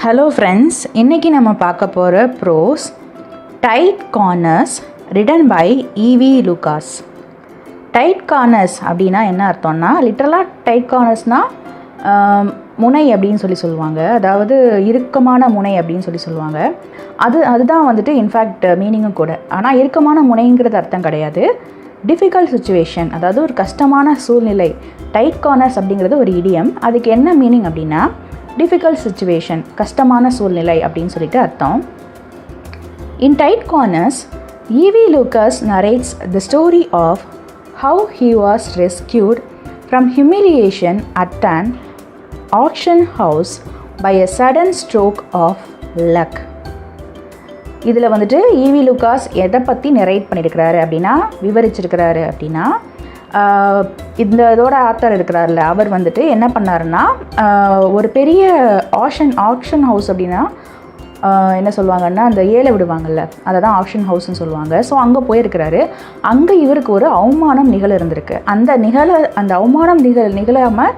Hello friends, இன்றைக்கி நம்ம பார்க்க போகிற prose tight corners written by E V Lucas. Tight corners அப்படின்னா என்ன அர்த்தம்னா, லிட்ரலாக டைட் கார்னர்ஸ்னால் முனை அப்படின்னு சொல்லுவாங்க. அதாவது இறுக்கமான முனை அப்படின்னு சொல்லுவாங்க. அதுதான் வந்துட்டு இன்ஃபேக்ட் மீனிங்கும் கூட. ஆனால் இறுக்கமான முனைங்கிறது அர்த்தம் கிடையாது. டிஃபிகல்ட் சுச்சுவேஷன், அதாவது ஒரு கஷ்டமான சூழ்நிலை. டைட் கார்னர்ஸ் அப்படிங்கிறது ஒரு இடியம். அதுக்கு என்ன மீனிங் அப்படின்னா, டிஃபிகல்ட் சுச்சுவேஷன், கஷ்டமான சூழ்நிலை அப்படின்னு சொல்லிட்டு அர்த்தம். In tight corners, EV Lucas narrates the story of how he was rescued from humiliation at an auction house by a sudden stroke of luck. இதில் வந்துட்டு ஈவி லூகாஸ் எதை பற்றி நரேட் பண்ணியிருக்கிறாரு அப்படின்னா, விவரிச்சிருக்கிறாரு அப்படின்னா, இதோட ஆத்தர் இருக்கிறார்ல, அவர் வந்துட்டு என்ன பண்ணாருன்னா, ஒரு பெரிய ஆக்ஷன் ஹவுஸ் அப்படின்னா என்ன சொல்லுவாங்கன்னா, அந்த ஏழை விடுவாங்கள்ல, அதை தான் ஆக்ஷன் ஹவுஸ்ன்னு சொல்லுவாங்க. ஸோ அங்கே போயிருக்கிறாரு. அங்கே இவருக்கு ஒரு அவமானம் இருந்திருக்கு. அந்த அவமானம் நிகழாமல்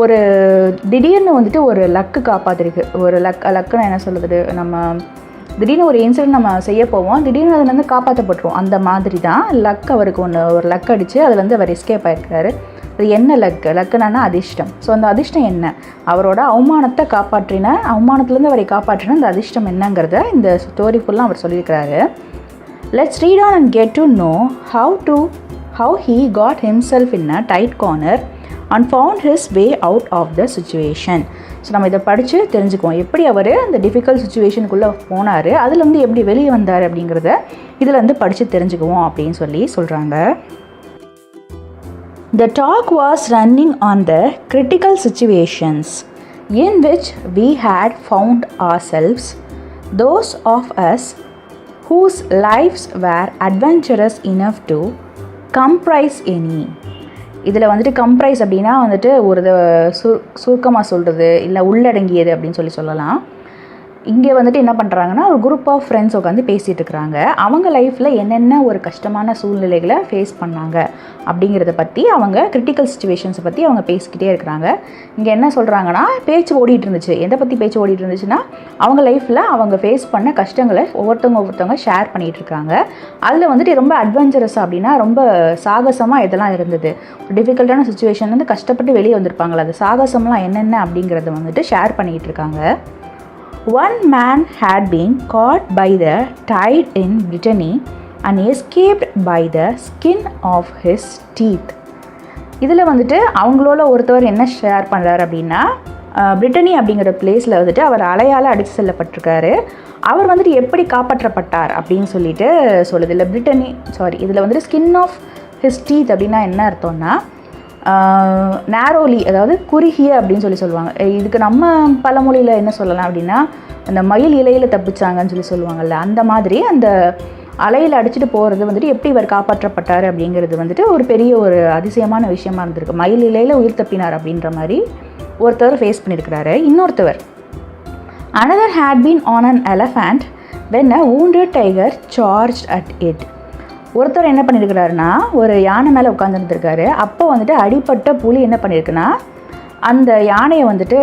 ஒரு திடீர்னு வந்துட்டு ஒரு லக்கு காப்பாற்றிருக்கு. ஒரு லக்குன்னு என்ன சொல்லுது, நம்ம திடீர்னு ஒரு இன்சிடென்ட் நம்ம செய்ய போவோம், திடீர்னு அதுலேருந்து காப்பாற்றப்பட்டுருவோம். அந்த மாதிரி தான் லக் அவருக்கு ஒரு லக் அடித்து அதுலேருந்து அவர் எஸ்கேப் ஆகிருக்கிறாரு. அது என்ன லக்குனா அதிர்ஷ்டம். ஸோ அந்த அதிர்ஷ்டம் என்ன, அவரோட அவமானத்துலேருந்து அவரை காப்பாற்றின அந்த அதிர்ஷ்டம் என்னங்கிறத இந்த ஸ்டோரி ஃபுல்லாக அவர் சொல்லியிருக்கிறாரு. Let's read on and get to know how he got himself in a tight corner and found his way out of the situation. So நம்ம இதை படித்து தெரிஞ்சுக்குவோம், எப்படி அவர் அந்த டிஃபிகல்ட் சுச்சுவேஷனுக்குள்ளே போனார், அதுலேருந்து எப்படி வெளியே வந்தார் அப்படிங்கிறத இதில் வந்து படித்து தெரிஞ்சுக்குவோம் அப்படின்னு சொல்கிறாங்க. The talk was running on the critical situations in which we had found ourselves, those of us whose lives were adventurous enough to comprise any. இதில் வந்துட்டு கம்ப்ரைஸ் அப்படின்னா வந்துட்டு ஒரு சுருக்கமாக சொல்கிறது, இல்லை உள்ளடங்கியது அப்படின்னு சொல்லலாம். இங்கே வந்துட்டு என்ன பண்ணுறாங்கன்னா, ஒரு குரூப் ஆஃப் ஃப்ரெண்ட்ஸ் உட்காந்து பேசிகிட்டு இருக்கிறாங்க. அவங்க லைஃப்பில் என்னென்ன ஒரு கஷ்டமான சூழ்நிலைகளை ஃபேஸ் பண்ணாங்க அப்படிங்கிறத பற்றி, அவங்க கிரிட்டிக்கல் சுச்சுவேஷன்ஸை பற்றி அவங்க பேசிக்கிட்டே இருக்கிறாங்க. இங்கே என்ன சொல்கிறாங்கன்னா, பேச்சு ஓடிட்டு இருந்துச்சு. எதை பற்றி பேச்சு ஓடிட்டு இருந்துச்சுன்னா, அவங்க லைஃப்பில் அவங்க ஃபேஸ் பண்ண கஷ்டங்களை ஒவ்வொருத்தவங்க ஷேர் பண்ணிகிட்டு இருக்காங்க. அதில் வந்துட்டு ரொம்ப அட்வென்ச்சரஸாக அப்படின்னா ரொம்ப சாகசமாக இதெல்லாம் இருந்தது. ஒரு டிஃபிகல்ட்டான சுச்சுவேஷன் வந்து கஷ்டப்பட்டு வெளியே வந்திருப்பாங்களா, அது சாகசம்லாம் என்னென்ன அப்படிங்கிறத வந்துட்டு ஷேர் பண்ணிகிட்டு இருக்காங்க. One man had been caught by the tide in Brittany and escaped by the skin of his teeth. இதில் வந்துட்டு அவங்களோட ஒருத்தவர் என்ன ஷேர் பண்ணுறாரு அப்படின்னா, பிரிட்டனி அப்படிங்கிற பிளேஸில் வந்துட்டு அவர் அலையால் அடித்து செல்லப்பட்டிருக்காரு. அவர் வந்துட்டு எப்படி காப்பாற்றப்பட்டார் அப்படின்னு சொல்லிட்டு சொல்லுது. இல்லை இதில் வந்துட்டு ஸ்கின் ஆஃப் ஹிஸ் டீத் அப்படின்னா என்ன அர்த்தம்னா, நேரோலி, அதாவது குறுகிய அப்படின்னு சொல்லுவாங்க. இதுக்கு நம்ம பழமொழியில் என்ன சொல்லலாம் அப்படின்னா, அந்த மயில் இலையில் தப்பிச்சாங்கன்னு சொல்லுவாங்கள்ல, அந்த மாதிரி அந்த அலையில் அடிச்சுட்டு போகிறது வந்துட்டு எப்படி இவர் காப்பாற்றப்பட்டார் அப்படிங்கிறது வந்துட்டு ஒரு பெரிய ஒரு அதிசயமான விஷயமா இருந்திருக்கு. மயில் இலையில் உயிர் தப்பினார் அப்படின்ற மாதிரி ஒருத்தர் ஃபேஸ் பண்ணியிருக்கிறாரு. இன்னொருத்தவர், another had been on an elephant when a wounded tiger charged at it. ஒருத்தர் என்ன பண்ணியிருக்கிறாருன்னா, ஒரு யானை மேலே உட்காந்துருந்துருக்காரு. அப்போ வந்துட்டு அடிப்பட்ட புலி என்ன பண்ணியிருக்குன்னா, அந்த யானையை வந்துட்டு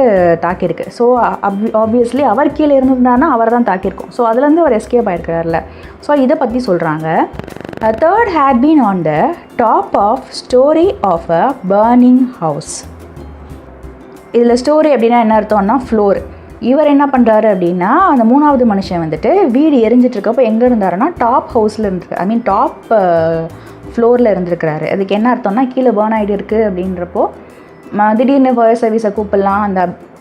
தாக்கியிருக்கு. ஸோ ஆப்வியஸ்லி அவர் கீழே இருந்திருந்தாருன்னா அவர் தான் தாக்கியிருக்கும். ஸோ அதுலேருந்து அவர் எஸ்கேப் ஆகிருக்கிறார்ல. ஸோ இதை பற்றி சொல்கிறாங்க. Third had been on the top of story of a burning house. இதில் ஸ்டோரி அப்படின்னா என்ன அர்த்தம்னா, ஃப்ளோர். இவர் என்ன பண்ணுறாரு அப்படின்னா, அந்த மூணாவது மனுஷன் வந்துட்டு வீடு எரிஞ்சிட்ருக்கப்போ எங்கே இருந்தாருன்னா, டாப் ஹவுஸில் இருந்துருக்கு, டாப் ஃப்ளோரில் இருந்திருக்கிறாரு. அதுக்கு என்ன அர்த்தம்னா, கீழே பேர்ன் ஆகிட்டு இருக்குது அப்படின்றப்போ திடீர்னு ஃபயர் சர்வீஸை கூப்பிடலாம்,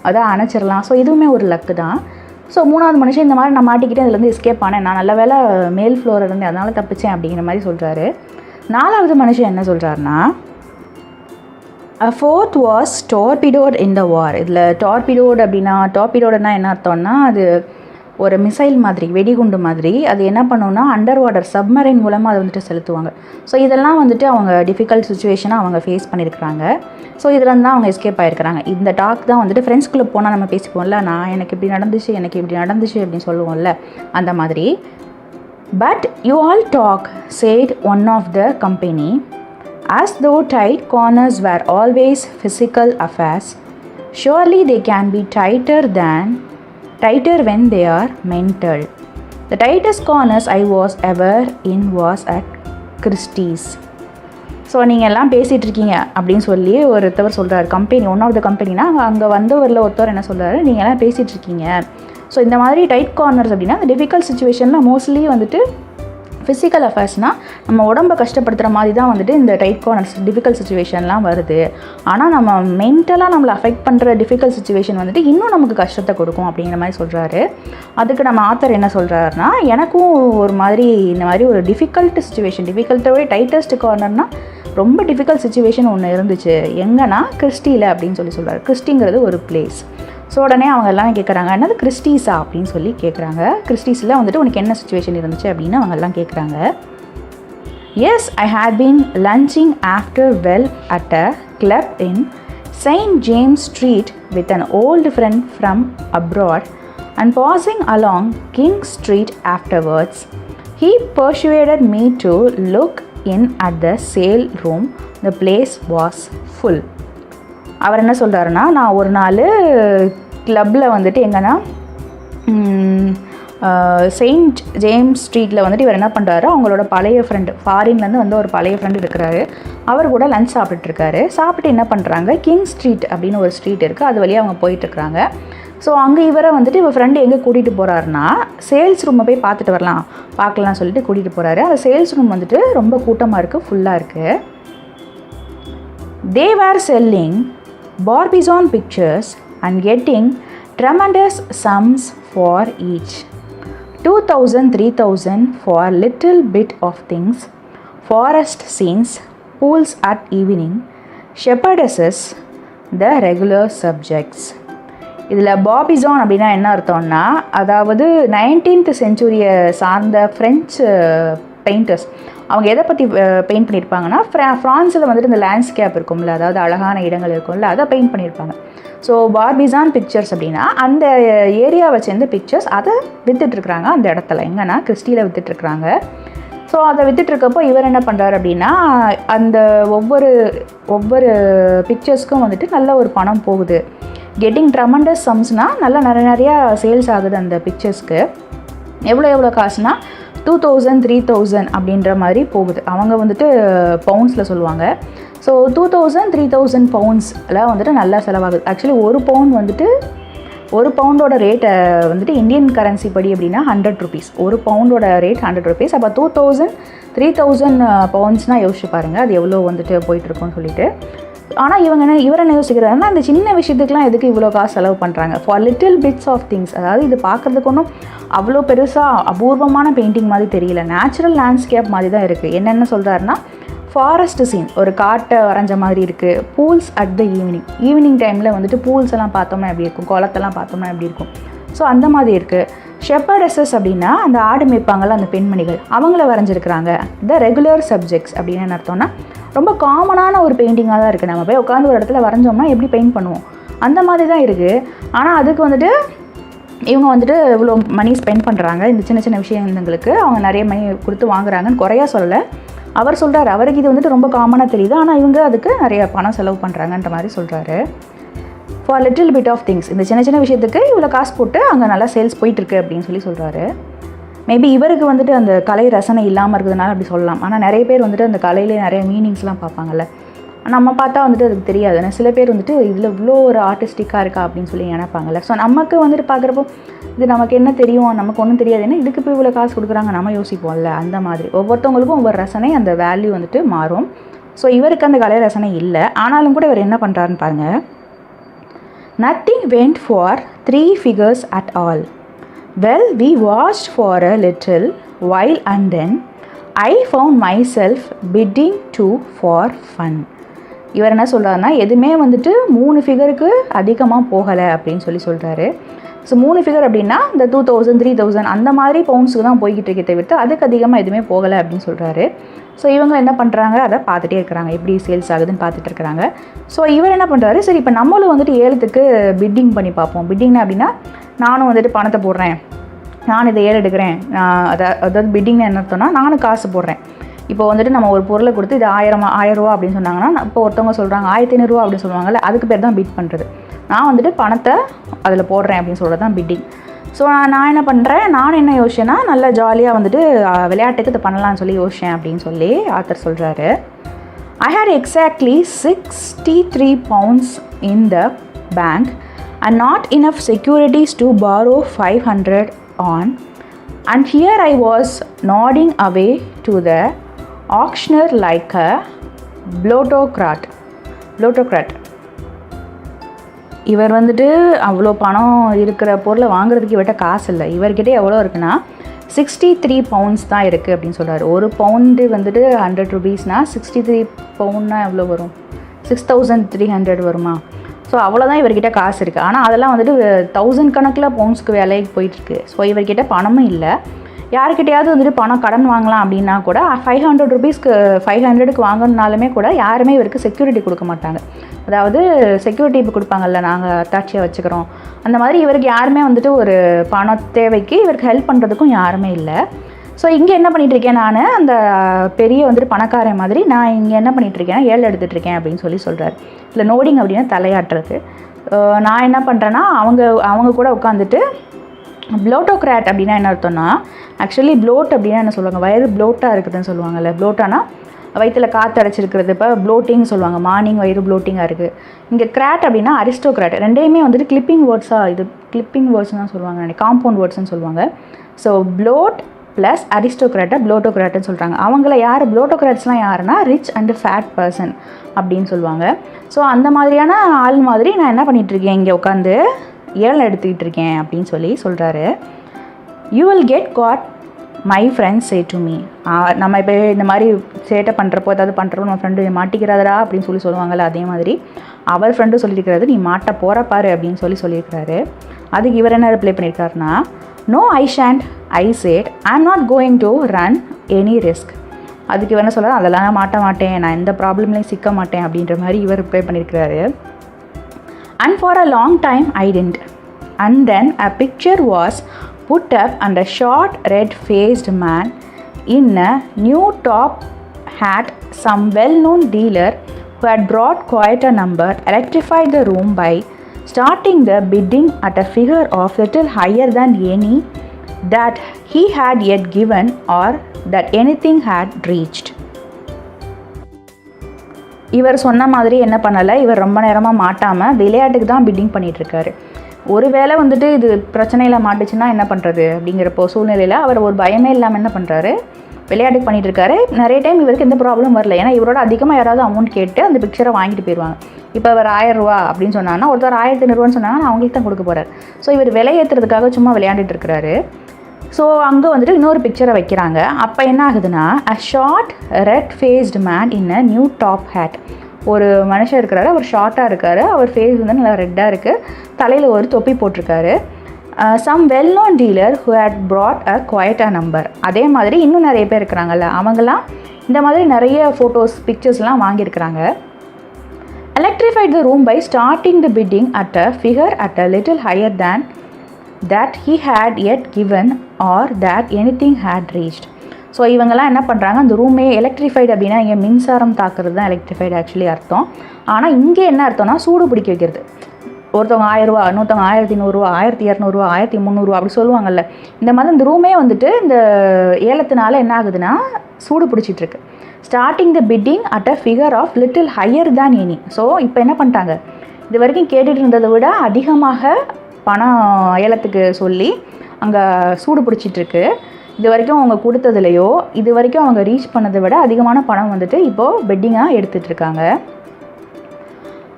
அதை அணைச்சிடலாம். ஸோ இதுவுமே ஒரு லக்கு தான். ஸோ மூணாவது மனுஷன் இந்த மாதிரி நான் மாட்டிக்கிட்டே அதுலேருந்து எஸ்கேப் ஆனேன், நான் நல்ல வேலை மேல் ஃப்ளோரில் இருந்து அதனால தப்பிச்சேன் அப்படிங்கிற மாதிரி சொல்கிறாரு. நாலாவது மனுஷன் என்ன சொல்கிறாருன்னா, A fourth was torpedoed in the war. இதில் டார்பிடோடுனா என்ன அர்த்தம்னா, அது ஒரு மிசைல் மாதிரி, வெடிகுண்டு மாதிரி. அது என்ன பண்ணுன்னா, அண்டர் வாட்டர் சப்மரைன் மூலமாக அதை வந்துட்டு செலுத்துவாங்க. ஸோ இதெல்லாம் வந்துட்டு அவங்க டிஃபிகல்ட் சுச்சுவேஷனாக அவங்க ஃபேஸ் பண்ணியிருக்கிறாங்க. ஸோ இதில் தான் அவங்க எஸ்கேப் ஆகிருக்கிறாங்க. இந்த டாக் தான் வந்துட்டு ஃப்ரெண்ட்ஸ்குள்ளே போனால் நம்ம பேசிப்போம்ல, எனக்கு இப்படி நடந்துச்சு அப்படின்னு சொல்லுவோம்ல, அந்த மாதிரி. But you all talk, said one of the company. As though tight corners were always physical affairs, surely they can be tighter than tighter when they are mental. The tightest corners I was ever in was at Christie's. So நீங்கள் எல்லாம் பேசிகிட்டு இருக்கீங்க அப்படின்னு சொல்லி ஒருத்தவர் சொல்கிறார். Company one of the கம்பெனினா அங்கே வந்தவரில் ஒருத்தவர் என்ன சொல்கிறாரு, நீங்கள் எல்லாம் பேசிகிட்டு இருக்கீங்க. ஸோ இந்த மாதிரி டைட் கார்னர்ஸ் அப்படின்னா அந்த டிஃபிகல்ட் சுச்சுவேஷனில் மோஸ்ட்லி வந்துட்டு ஃபிசிக்கல் அஃபேர்ஸ்னால் நம்ம உடம்பை கஷ்டப்படுத்துகிற மாதிரி தான் வந்துட்டு இந்த டைட் கார்னர்ஸ் டிஃபிகல்ட் சுச்சுவேஷன்லாம் வருது. ஆனால் நம்ம மென்டலாக நம்மளை அஃபெக்ட் பண்ணுற டிஃபிகல்ட் சுச்சுவேஷன் வந்துட்டு இன்னும் நமக்கு கஷ்டத்தை கொடுக்கும் அப்படிங்கிற மாதிரி சொல்கிறாரு. அதுக்கு நம்ம ஆத்தர் என்ன சொல்கிறாருன்னா, எனக்கும் ஒரு மாதிரி இந்த மாதிரி ஒரு டிஃபிகல்ட் சுச்சுவேஷன், டிஃபிகல்ட்டோட டைட்டஸ்ட் கார்னர்னால் ரொம்ப டிஃபிகல்ட் சுச்சுவேஷன் ஒன்று இருந்துச்சு. எங்கன்னா கிறிஸ்டியில் அப்படின்னு சொல்கிறாரு. கிறிஸ்டிங்கிறது ஒரு பிளேஸ். ஸோ உடனே அவங்க எல்லாம் கேட்குறாங்க, என்னது கிறிஸ்டீஸா அப்படின்னு சொல்லி கேட்குறாங்க. கிறிஸ்டீஸில் வந்துட்டு உனக்கு என்ன சுச்சுவேஷன் இருந்துச்சு அப்படின்னு அவங்க எல்லாம் கேட்குறாங்க. Yes, I had been lunching after well at a club in Saint James Street with an old friend from abroad and passing along King Street afterwards he persuaded me to look in at the sale room. The place was full. அவர் என்ன சொல்கிறாருன்னா, நான் ஒரு நாள் கிளப்பில் வந்துட்டு எங்கன்னா Saint James ஸ்ட்ரீட்டில் வந்துட்டு இவர் என்ன பண்ணுறாரு, அவங்களோட பழைய ஃப்ரெண்டு, ஃபாரின்லேருந்து வந்து ஒரு பழைய ஃப்ரெண்டு இருக்கிறாரு. அவர் கூட லஞ்ச் சாப்பிட்டுருக்காரு. சாப்பிட்டு என்ன பண்ணுறாங்க, கிங் ஸ்ட்ரீட் அப்படின்னு ஒரு ஸ்ட்ரீட் இருக்குது, அது வழியாக அவங்க போயிட்டுருக்குறாங்க. ஸோ அங்கே இவரை வந்துட்டு இவர் ஃப்ரெண்டு எங்கே கூட்டிகிட்டு போகிறாருன்னா, சேல்ஸ் ரூமை போய் பார்த்துட்டு பார்க்கலாம்னு சொல்லிட்டு கூட்டிகிட்டு போகிறாரு. அந்த சேல்ஸ் ரூம் வந்துட்டு ரொம்ப கூட்டமாக இருக்குது, ஃபுல்லாக இருக்குது. They were selling Barbizon pictures and getting tremendous sums for each. 2,000, 3,000 for little bit of things, forest scenes, pools at evening, shepherdesses, the regular subjects. இதில் பாபிசான் அப்படின்னா என்ன அர்த்தம்னா, அதாவது 19th செஞ்சுரியை சார்ந்த ஃப்ரெஞ்சு பெயிண்டர்ஸ். அவங்க எதை பற்றி பெயிண்ட் பண்ணியிருப்பாங்கன்னா, ஃப்ரான்ஸில் வந்துட்டு இந்த லேண்ட்ஸ்கேப் இருக்கும்ல, அதாவது அழகான இடங்கள் இருக்கும்ல, அதை பெயிண்ட் பண்ணியிருப்பாங்க. ஸோ பார்பிசான் பிக்சர்ஸ் அப்படின்னா அந்த ஏரியாவை சேர்ந்த பிக்சர்ஸ், அதை விற்றுட்ருக்குறாங்க அந்த இடத்துல. எங்கன்னா கிறிஸ்டியில் விற்றுட்ருக்குறாங்க. ஸோ அதை விற்றுட்ருக்கப்போ இவர் என்ன பண்ணுறாரு அப்படின்னா, அந்த ஒவ்வொரு பிக்சர்ஸ்க்கும் வந்துட்டு நல்ல ஒரு பணம் போகுது. கெட்டிங் ட்ரமண்டஸ் சம்ஸ்னால் நல்லா நிறையா சேல்ஸ் ஆகுது அந்த பிக்சர்ஸ்க்கு. எவ்வளோ காசுனா 2,000, 3,000 அப்படின்ற மாதிரி போகுது. அவங்க வந்துட்டு பவுண்ட்ஸில் சொல்லுவாங்க. ஸோ 2,000, 3,000 பவுண்ட்ஸில் வந்துட்டு நல்லா செலவாகுது. ஆக்சுவலி ஒரு பவுண்டோட ரேட்டை வந்துட்டு இந்தியன் கரன்சி படி அப்படின்னா 100 ருபீஸ். ஒரு பவுண்டோட ரேட் 100 ருபீஸ். அப்போ 2,000, 3,000 பவுண்ட்ஸ்னால் யோசிச்சு பாருங்கள் அது எவ்வளோ வந்துட்டு போயிட்டுருக்குன்னு சொல்லிட்டு. ஆனால் இவர் என்ன யோசிக்கிறாருன்னா, அந்த சின்ன விஷயத்துக்குலாம் எதுக்கு இவ்வளோ காசு செலவு பண்ணுறாங்க, for little bits of things. அதாவது இது பார்க்குறதுக்கு ஒன்றும் அவ்வளோ பெருசாக அபூர்வமான பெயிண்டிங் மாதிரி தெரியல, நேச்சுரல் லேண்ட்ஸ்கேப் மாதிரி தான் இருக்குது. என்னென்ன சொல்கிறாருன்னா, ஃபாரஸ்ட் சீன், ஒரு காட்டை வரைஞ்ச மாதிரி இருக்குது. பூல்ஸ் அட் த ஈவினிங் டைமில் வந்துட்டு பூல்ஸ் எல்லாம் பார்த்தோம்னா எப்படி இருக்கும், குளத்தெல்லாம் பார்த்தோம்னா எப்படி இருக்கும், ஸோ அந்த மாதிரி இருக்குது. ஷெப்பர்டஸஸ் அப்படின்னா அந்த ஆடு மேய்ப்பாங்கள்ல அந்த பெண்மணிகள், அவங்கள வரைஞ்சிருக்கிறாங்க. த ரெகுலர் சப்ஜெக்ட்ஸ் அப்படின்னு என்ன அர்த்தம்னா, ரொம்ப காமனான ஒரு பெயிண்டிங்காக தான் இருக்குது. நம்ம போய் உட்காந்து ஒரு இடத்துல வரைஞ்சோம்னா எப்படி பெயிண்ட் பண்ணுவோம் அந்த மாதிரி தான் இருக்குது. ஆனால் அதுக்கு வந்துட்டு இவங்க வந்துட்டு இவ்வளோ மணி ஸ்பெண்ட் பண்ணுறாங்க. இந்த சின்ன சின்ன விஷயங்களுக்கு அவங்க நிறைய மணி கொடுத்து வாங்குறாங்கன்னு குறையா சொல்லலை. அவர் சொல்கிறார், அவருக்கு இது வந்துட்டு ரொம்ப காமனாக தெரியுது, ஆனால் இவங்க அதுக்கு நிறைய பணம் செலவு பண்ணுறாங்கன்ற மாதிரி சொல்கிறாரு. For little bit of things, இந்த சின்ன சின்ன விஷயத்துக்கு இவ்வளோ காசு போட்டு அங்கே நல்லா சேல்ஸ் போயிட்டுருக்கு அப்படின்னு சொல்கிறாரு. மேபி இவருக்கு வந்துட்டு அந்த கலை ரசனை இல்லாமல் இருக்கிறதுனால அப்படி சொல்லலாம். ஆனால் நிறைய பேர் வந்துட்டு அந்த கலையிலே நிறைய மீனிங்ஸ்லாம் பார்ப்பாங்கல்ல, நம்ம பார்த்தா வந்துட்டு அதுக்கு தெரியாது. ஆனால் சில பேர் வந்துட்டு இதில் இவ்வளோ ஒரு ஆர்டிஸ்டிக்காக இருக்கா அப்படின்னு சொல்லி நினைப்பாங்கல்ல. ஸோ நமக்கு வந்துட்டு பார்க்குறப்போ இது நமக்கு என்ன தெரியும், நமக்கு ஒன்றும் தெரியாது, ஏன்னா இதுக்கு போய் இவ்வளோ காசு கொடுக்குறாங்க நம்ம யோசிப்போம்ல. அந்த மாதிரி ஒவ்வொருத்தவங்களுக்கும் ஒவ்வொரு ரசனை, அந்த வேல்யூ வந்துட்டு மாறும். ஸோ இவருக்கு அந்த கலை ரசனை இல்லை. ஆனாலும் கூட இவர் என்ன பண்ணுறாருன்னு பாருங்கள். Nothing went for 3 figures at all. Well, we watched for a little while and then I found myself bidding 2 for fun. இவர் என்ன சொல்கிறாருன்னா, எதுவுமே வந்துட்டு 3 ஃபிகருக்கு அதிகமாக போகலை அப்படின்னு சொல்கிறாரு. ஸோ 3 ஃபிகர் அப்படின்னா இந்த 2,000, 3,000 அந்த மாதிரி பவுண்ட்ஸுக்கு தான் போய்கிட்டு இருக்கே தவிர்த்து அதுக்கு அதிகமாக எதுவுமே போகலை அப்படின்னு சொல்கிறாரு. ஸோ இவங்க என்ன பண்ணுறாங்க, அதை பார்த்துட்டே இருக்கிறாங்க, எப்படி சேல்ஸ் ஆகுதுன்னு பார்த்துட்டு இருக்கிறாங்க. ஸோ இவர் என்ன பண்ணுறாரு, சரி இப்போ நம்மளும் வந்துட்டு ஏலத்துக்கு பிட்டிங் பண்ணி பார்ப்போம். பிட்டிங்னா அப்படின்னா நானும் வந்துட்டு பணத்தை போடுறேன், நான் இதை ஏலம் எடுக்கிறேன். அதாவது பிட்டிங்னா என்ன அர்த்தம்னா, நானும் காசு போடுறேன். இப்போ வந்துட்டு நம்ம ஒரு பொருளை கொடுத்து இது 1000 ரூபா அப்படின்னு சொன்னாங்கன்னா, இப்போ ஒருத்தவங்க சொல்கிறாங்க 1500 ரூபா அப்படின்னு சொல்லுவாங்கல்ல, அதுக்கு பேர் தான் பிட் பண்ணுறது. நான் வந்துட்டு பணத்தை அதில் போடுறேன் அப்படின்னு சொல்கிறது தான் பிட்டிங். ஸோ நான் என்ன பண்ணுறேன், நான் என்ன யோசிச்சேன்னா நல்லா ஜாலியாக வந்துட்டு விளையாட்டுக்கு இது பண்ணலான்னு சொல்லி யோசிச்சேன் அப்படின்னு சொல்லி ஆத்தர் சொல்கிறாரு. I had exactly 63 pounds in the bank and not enough securities to borrow 500 on, and here I was nodding away to the auctioneer like a plutocrat. இவர் வந்துட்டு அவ்வளோ பணம் இருக்கிற பொருளை வாங்குறதுக்கு இவர்கிட்ட காசு இல்லை. இவர்கிட்ட எவ்வளோ இருக்குன்னா 63 pounds தான் இருக்குது அப்படின்னு சொல்கிறார். ஒரு பவுண்டு வந்துட்டு 100 rupeesனால் 63 பவுண்ட்னா எவ்வளோ வரும்? 6300 வருமா? ஸோ அவ்வளோதான் இவர்கிட்ட காசு இருக்குது. ஆனால் அதெல்லாம் வந்துட்டு 1000 கணக்கில் பவுண்ட்ஸ்க்கு வேலைக்கு போயிட்டுருக்கு. ஸோ இவர்கிட்ட பணமும் இல்லை. யாருக்கிட்டையாவது வந்துட்டு பணம் கடன் வாங்கலாம் அப்படின்னா கூட 500 rupeesக்கு 500க்கு வாங்கணுனாலுமே கூட யாருமே இவருக்கு செக்யூரிட்டி கொடுக்க மாட்டாங்க. அதாவது செக்யூரிட்டி இப்போ கொடுப்பாங்கல்ல, நாங்கள் அத்தாட்சியாக வச்சுக்கிறோம், அந்த மாதிரி இவருக்கு யாருமே வந்துட்டு ஒரு பண தேவைக்கு இவருக்கு ஹெல்ப் பண்ணுறதுக்கும் யாருமே இல்லை. ஸோ இங்கே என்ன பண்ணிகிட்ருக்கேன், நான் அந்த பெரிய வந்துட்டு பணக்காரன் மாதிரி நான் இங்கே என்ன பண்ணிகிட்ருக்கேன், ஏழை எடுத்துகிட்ருக்கேன் அப்படின்னு சொல்லி சொல்கிறார். இல்லை நோடிங் அப்படின்னா தலையாட்டுறது. நான் என்ன பண்ணுறேன்னா அவங்க கூட உட்காந்துட்டு ப்ளோட்டோக்ராட் அப்படின்னா என்ன அர்த்தம்னா, ஆக்சுவலி ப்ளோட் அப்படின்னா என்ன சொல்லுவாங்க, வயிறு ப்ளோட்டாக இருக்குதுன்னு சொல்லுவாங்கல்ல. ப்ளோட்டானா வயிற்றில் காற்று அடைச்சிருக்கிறது. இப்போ ப்ளோட்டிங் சொல்லுவாங்க, மார்னிங் வயிறு ப்ளோட்டிங்காக இருக்குது. இங்கே கிராட் அப்படின்னா அரிஸ்டோக்ராட். ரெண்டையுமே வந்துட்டு கிளிப்பிங் வேர்ட்ஸாக, இது கிளிப்பிங் வேர்ட்ஸ்னு தான் சொல்லுவாங்க, காம்பவுண்ட் வேர்ட்ஸ்ன்னு சொல்லுவாங்க. ஸோ ப்ளோட் ப்ளஸ் அரிஸ்டோக்ராட்டை ப்ளோட்டோக்ராட்டுன்னு சொல்கிறாங்க. அவங்கள யார் ப்ளோட்டோக்ராட்ஸ்லாம் யாருன்னா ரிச் அண்ட் ஃபேட் பர்சன் அப்படின்னு சொல்லுவாங்க. ஸோ அந்த மாதிரியான ஆள் மாதிரி நான் என்ன பண்ணிகிட்ருக்கேன், இங்கே உட்காந்து ஏழை எடுத்துக்கிட்டு இருக்கேன் அப்படின்னு சொல்லி சொல்கிறாரு. You will get got my friends say to me. நம்ம இப்போ இந்த மாதிரி சேட்டை பண்ணுறப்போ ஏதாவது பண்ணுறப்போ நம்ம ஃப்ரெண்டு மாட்டிக்கிறாதரா அப்படின்னு சொல்லி சொல்லுவாங்கள்ல, அதே மாதிரி அவர் ஃப்ரெண்டு சொல்லியிருக்கிறது நீ மாட்ட போகிற பாரு அப்படின்னு சொல்லியிருக்கிறாரு. அதுக்கு இவர் என்ன ரிப்ளை பண்ணியிருக்காருன்னா, no I shan't, I said I am not going to run any risk. அதுக்கு இவர் என்ன சொல்கிறார், அதெல்லாம் நான் மாட்ட மாட்டேன், நான் எந்த ப்ராப்ளம்லையும் சிக்க மாட்டேன் அப்படின்ற மாதிரி இவர் ரிப்ளை பண்ணியிருக்கிறாரு. And for a long time I didn't. And then a picture was put up and a short red-faced man in a new top hat, some well-known dealer who had brought quite a number, electrified the room by starting the bidding at a figure of little higher than any that he had yet given or that anything had reached. இவர் சொன்ன மாதிரி என்ன பண்ணலை, இவர் ரொம்ப நேரமாக மாட்டாமல் விளையாட்டுக்கு தான் பிட்டிங் பண்ணிகிட்ருக்காரு. ஒரு வேளை வந்துட்டு இது பிரச்சனையில் மாட்டுச்சுன்னா என்ன பண்ணுறது அப்படிங்கிறப்போ சூழ்நிலையில் அவர் ஒரு பயமே இல்லாமல் என்ன பண்ணுறாரு, விளையாட்டுக்கு பண்ணிகிட்ருக்காரு. நிறைய டைம் இவருக்கு எந்த ப்ராப்ளம் வரல, ஏன்னா இவரோட அதிகமாக யாராவது அமௌண்ட் கேட்டு அந்த பிக்சரை வாங்கிட்டு போயிடுவாங்க. இப்போ இவர் 1000 ரூபா அப்படின்னு சொன்னாங்கன்னா, ஒருத்தர் 1500 சொன்னாங்கன்னா அவங்களுக்கு தான் கொடுக்க போகிறார். ஸோ இவர் விலையேற்றுறதுக்காக சும்மா விளையாண்டுட்டு இருக்கிறாரு. ஸோ அங்கே வந்துட்டு இன்னொரு பிக்சரை வைக்கிறாங்க. அப்போ என்ன ஆகுதுன்னா, a short red faced man in a new top hat. ஒரு மனுஷன் இருக்கிறாரு, அவர் ஷார்ட்டாக இருக்கார், அவர் ஃபேஸ் வந்து நல்லா ரெட்டாக இருக்குது, தலையில் ஒரு தொப்பி போட்டிருக்காரு. Some well known dealer who had brought a quite a number. அதே மாதிரி இன்னும் நிறைய பேர் இருக்கிறாங்கல்ல, அவங்களாம் இந்த மாதிரி நிறைய ஃபோட்டோஸ் பிக்சர்ஸ்லாம் வாங்கியிருக்கிறாங்க. Electrified the room by starting the bidding at a figure at a little higher than that he had yet given or that anything had reached. So இவங்கெல்லாம் என்ன பண்ணுறாங்க, அந்த ரூமே எலக்ட்ரிஃபைடு அப்படின்னா இங்கே மின்சாரம் தாக்குறது தான் எலக்ட்ரிஃபைடு ஆக்சுவலி அர்த்தம். ஆனால் இங்கே என்ன அர்த்தம்னா சூடு பிடிக்க வைக்கிறது. ஒருத்தவங்க 1000 ரூபா, இன்னொருத்தவங்க 1500 ரூபா, 1200 ரூபா, 1300 ரூபா அப்படி சொல்லுவாங்கல்ல. இந்த மாதிரி இந்த ரூமே வந்துட்டு இந்த ஏலத்தினால என்ன ஆகுதுன்னா சூடு பிடிச்சிட்ருக்கு. Starting the bidding at a figure of little higher than any. So இப்போ என்ன பண்ணிட்டாங்க, இது வரைக்கும் கேட்டுட்டு இருந்ததை விட அதிகமாக பணம் ஏலத்துக்கு சொல்லி அங்கே சூடு பிடிச்சிட்ருக்கு. இது வரைக்கும் அவங்க கொடுத்ததுலையோ இது வரைக்கும் அவங்க ரீச் பண்ணதை விட அதிகமான பணம் வந்துட்டு இப்போது பெட்டிங்காக எடுத்துகிட்ருக்காங்க.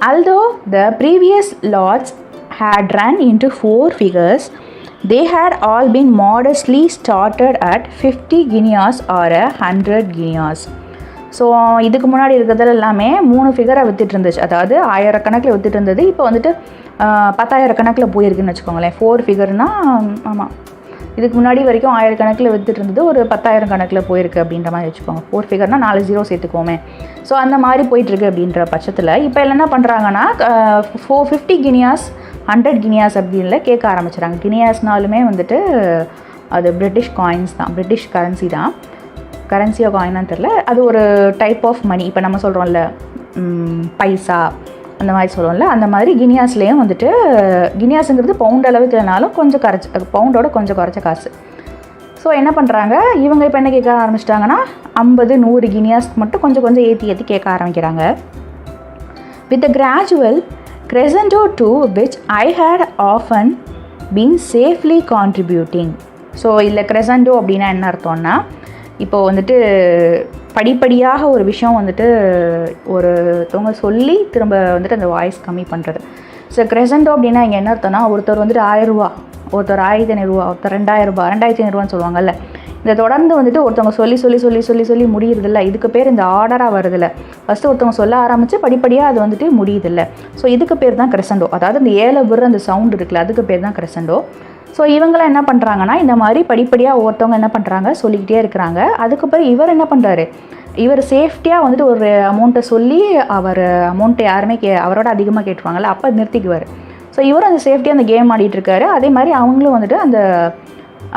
Although the previous lots had run into 4 figures, they had all been modestly started at 50 guineas or 100 guineas. So இதுக்கு முன்னாடி இருக்கிறதுல எல்லாமே 3 ஃபிகரை விற்றுட்டு இருந்துச்சு, அதாவது 1000 கணக்கில் விற்றுட்டு இருந்தது. இப்போ வந்துட்டு 10,000 கணக்கில் போயிருக்குன்னு வச்சுக்கோங்களேன். 4 ஃபிகர்னால் ஆமாம், இதுக்கு முன்னாடி வரைக்கும் 1000 கணக்கில் விற்றுட்டு இருந்தது, ஒரு 10,000 கணக்கில் போயிருக்கு அப்படின்ற மாதிரி வச்சுக்கோங்க. 4 ஃபிகர்னால் 4 0 சேர்த்துக்கோமே. ஸோ அந்த மாதிரி போயிட்டுருக்கு அப்படின்ற பட்சத்தில் இப்போ என்ன பண்ணுறாங்கன்னா 50 கினியாஸ் 100 கினியாஸ் அப்படின்னு கேட்க ஆரம்பிச்சுறாங்க. கினியாஸ்னாலுமே வந்துட்டு அது பிரிட்டிஷ் காயின்ஸ் தான், பிரிட்டிஷ் கரன்சி தான். கரன்சியாக காயினான்னு தெரில, அது ஒரு டைப் ஆஃப் மணி. இப்போ நம்ம சொல்கிறோம்ல பைசா, அந்த மாதிரி சொல்லுவோம்ல, அந்த மாதிரி கினியாஸ்லேயும் வந்துட்டு கினியாஸுங்கிறது பவுண்ட் அளவுக்கு இல்லைனாலும் கொஞ்சம் பவுண்டோட கொஞ்சம் குறைச்ச காசு. ஸோ என்ன பண்ணுறாங்க இவங்க இப்போ என்ன கேட்க ஆரம்பிச்சிட்டாங்கன்னா 50-100 கினியாஸ்க்கு மட்டும் கொஞ்சம் கொஞ்சம் ஏற்றி கேட்க ஆரம்பிக்கிறாங்க. With the gradual crescendo to which I had often been safely contributing. So இல்லை crescendo அப்படின்னா என்ன அர்த்தம்னா, இப்போது வந்துட்டு படிப்படியாக ஒரு விஷயம் வந்துட்டு ஒருத்தவங்க சொல்லி திரும்ப வந்துட்டு அந்த வாய்ஸ் கம்மி பண்ணுறது. ஸோ crescendo அப்படின்னா இங்கே என்ன அர்த்தம்னா, ஒருத்தர் வந்துட்டு 1000 ரூபா, ஒருத்தர் 1500 ஒருத்தர் 2000 ரூபா 2500 சொல்லுவாங்கல்ல, இந்த தொடர்ந்து வந்துட்டு ஒருத்தவங்க சொல்லி சொல்லி சொல்லி சொல்லி சொல்லி முடியுறதில்ல, இதுக்கு பேர் இந்த ஆர்டராக வருதில்ல. ஃபஸ்ட்டு ஒருத்தவங்க சொல்ல ஆரம்பித்து படிப்படியாக அது வந்துட்டு முடியுதில்ல. ஸோ இதுக்கு பேர் தான் crescendo. அதாவது இந்த ஏழை விடுற அந்த சவுண்ட் இருக்குல்ல, அதுக்கு பேர் தான் crescendo. ஸோ இவங்களாம் என்ன பண்ணுறாங்கன்னா இந்த மாதிரி படிப்படியாக ஒவ்வொருத்தவங்க என்ன பண்ணுறாங்க சொல்லிக்கிட்டே இருக்கிறாங்க. அதுக்கப்புறம் இவர் என்ன பண்ணுறாரு, இவர் சேஃப்டியாக வந்துட்டு ஒரு அமௌண்ட்டை சொல்லி அவர் அமௌண்ட்டை யாருமே அவரோட அதிகமாக கேட்டுருவாங்கல்ல, அப்போ நிறுத்திக்குவார். ஸோ இவரும் அந்த சேஃப்டியாக அந்த கேம் ஆடிட்டுருக்காரு. அதே மாதிரி அவங்களும் வந்துட்டு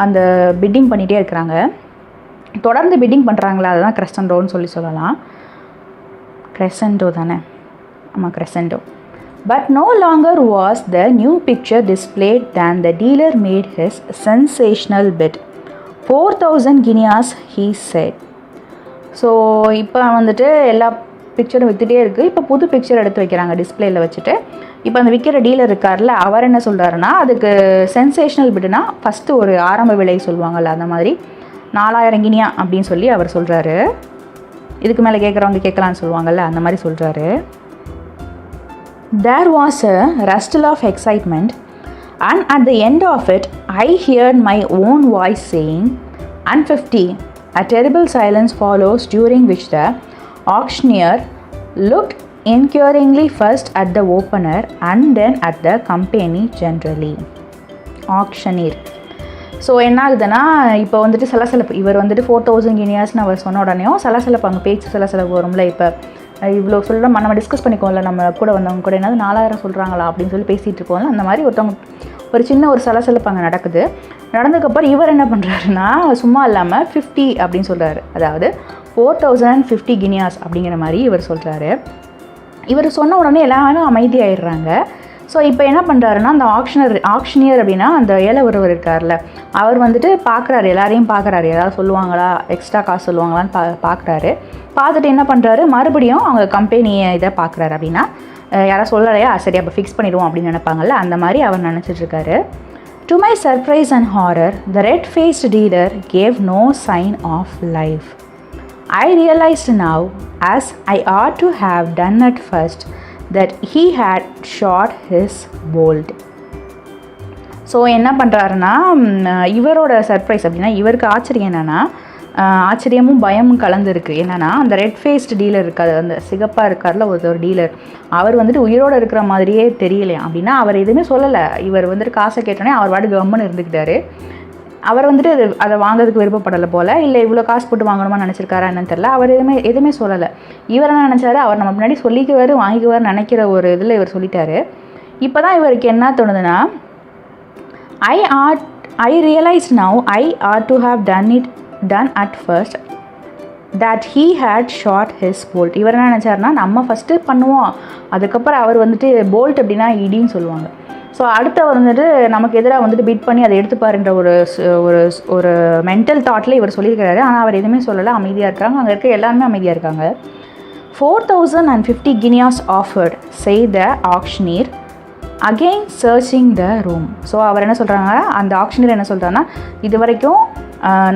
அந்த பிட்டிங் பண்ணிகிட்டே இருக்கிறாங்க. தொடர்ந்து பிட்டிங் பண்ணுறாங்களா, அதுதான் crescendoன்னு சொல்லலாம். crescendo தானே, ஆமாம் crescendo. But no longer was the new picture displayed than the dealer made his sensational bid. 4,000 guineas, he said. So இப்போ வந்துட்டு எல்லா பிக்சரும் விற்றுட்டே இருக்குது. இப்போ புது பிக்சர் எடுத்து வைக்கிறாங்க டிஸ்பிளேயில் வச்சுட்டு. இப்போ அந்த விற்கிற டீலர் இருக்கார்ல, அவர் என்ன சொல்கிறாருன்னா, அதுக்கு சென்சேஷனல் பிட்னா ஃபஸ்ட்டு ஒரு ஆரம்ப விலை சொல்லுவாங்கள்ல, அந்த மாதிரி 4000 கினியா அப்படின்னு சொல்லி அவர் சொல்கிறாரு. இதுக்கு மேலே கேட்குறவங்க கேட்கலான்னு சொல்லுவாங்கள்ல, அந்த மாதிரி சொல்கிறாரு. There was a rustle of excitement, and at the end of it, I heard my own voice saying, "150." A terrible silence follows, during which the auctioneer looked inquiringly first at the opener and then at the company generally. Auctioneer. So என்ன ஆகுதுன்னா, இப்போ வந்துட்டு சலசலப்பு, இவர் வந்துட்டு 4000 கினியாஸ்னு அவர் சொன்ன உடனேயும் சலசலப்பு, அங்கே பேச்சு சலசலப்பு வரும்ல. இப்போ இவ்வளோ சொல்ல நம்ம டிஸ்கஸ் பண்ணிக்கோம்ல, நம்ம கூட வந்தவங்க கூட என்னது 4000 சொல்கிறாங்களா அப்படின்னு சொல்லி பேசிகிட்டு இருக்கோம்ல, அந்த மாதிரி ஒரு சின்ன ஒரு சலசலப்பு அங்கே நடக்குது. நடந்ததுக்கப்புறம் இவர் என்ன பண்ணுறாருன்னா, சும்மா இல்லாமல் 50 அப்படின்னு சொல்கிறாரு. அதாவது 4050 கினியாஸ் அப்படிங்கிற மாதிரி இவர் சொல்கிறாரு. இவர் சொன்ன உடனே எல்லாரும் அமைதியாகிடுறாங்க. ஸோ இப்போ என்ன பண்ணுறாருன்னா, அந்த ஆக்ஷனியர் அப்படின்னா அந்த ஏழை ஒருவர் இருக்கார்ல, அவர் வந்துட்டு பார்க்குறாரு, எல்லாரையும் பார்க்குறாரு, ஏதாவது சொல்லுவாங்களா, எக்ஸ்ட்ரா காசு சொல்லுவாங்களான்னு பார்க்குறாரு. பார்த்துட்டு என்ன பண்ணுறாரு, மறுபடியும் அவங்க கம்பெனியை இதை பார்க்குறாரு. அப்படின்னா யாராவது சொல்லலையா, சரி அப்போ ஃபிக்ஸ் பண்ணிடுவோம் அப்படின்னு நினைப்பாங்கல்ல, அந்த மாதிரி அவர் நினச்சிட்ருக்காரு. To my surprise and horror, the red-faced dealer gave no sign of life. I realized now, as I ought to have done at first, that he had shot his bolt. So என்ன பண்ணுறாருன்னா, இவரோட surprise அப்படின்னா, இவருக்கு ஆச்சரியம் என்னென்னா, ஆச்சரியமும் பயமும் கலந்துருக்கு. என்னென்னா, அந்த ரெட் ஃபேஸ்டு டீலர் இருக்காது, அந்த சிகப்பாக இருக்கார்ல ஒரு டீலர், அவர் வந்துட்டு உயிரோடு இருக்கிற மாதிரியே தெரியலையா. அப்படின்னா அவர் எதுவுமே சொல்லலை. இவர் வந்துட்டு காசை கேட்டோன்னே அவர் வாடு கம்முன்னு இருந்துக்கிட்டாரு. அவர் வந்துட்டு அதை வாங்கிறதுக்கு விருப்பப்படலை போல், இல்லை இவ்வளோ காசு போட்டு வாங்கணுமான்னு நினச்சிருக்காரா என்னன்னு தெரில. அவர் எதுவுமே சொல்லலை. இவர் என்ன நினச்சாரு, அவர் நம்ம முன்னாடி சொல்லிக்குவார் வாங்கிக்குவார் நினைக்கிற ஒரு இதில் இவர் சொல்லிட்டாரு. இப்போ தான் இவருக்கு என்ன தோணுதுன்னா, I realized now I ought to have done at first that he had shot his bolt. இவர் என்ன நினச்சாருன்னா, நம்ம ஃபஸ்ட்டு பண்ணுவோம், அதுக்கப்புறம் அவர் வந்துட்டு போல்ட் அப்படின்னா இடின்னு சொல்லுவாங்க. ஸோ அடுத்தவர் வந்துட்டு நமக்கு எதிராக வந்துட்டு பிட் பண்ணி அதை எடுத்துப்பாருன்ற ஒரு மென்டல் தாட்டில் இவர் சொல்லியிருக்கிறாரு. ஆனால் அவர் எதுவுமே சொல்லலை, அமைதியாக இருக்காங்க. அங்கே இருக்க எல்லாருமே அமைதியாக இருக்காங்க. 4050 guineas offered, say the auctioneer, again searching the room. So அவர் என்ன சொல்கிறாங்க, அந்த ஆக்ஷனியர் என்ன சொல்கிறாங்கன்னா, இது வரைக்கும்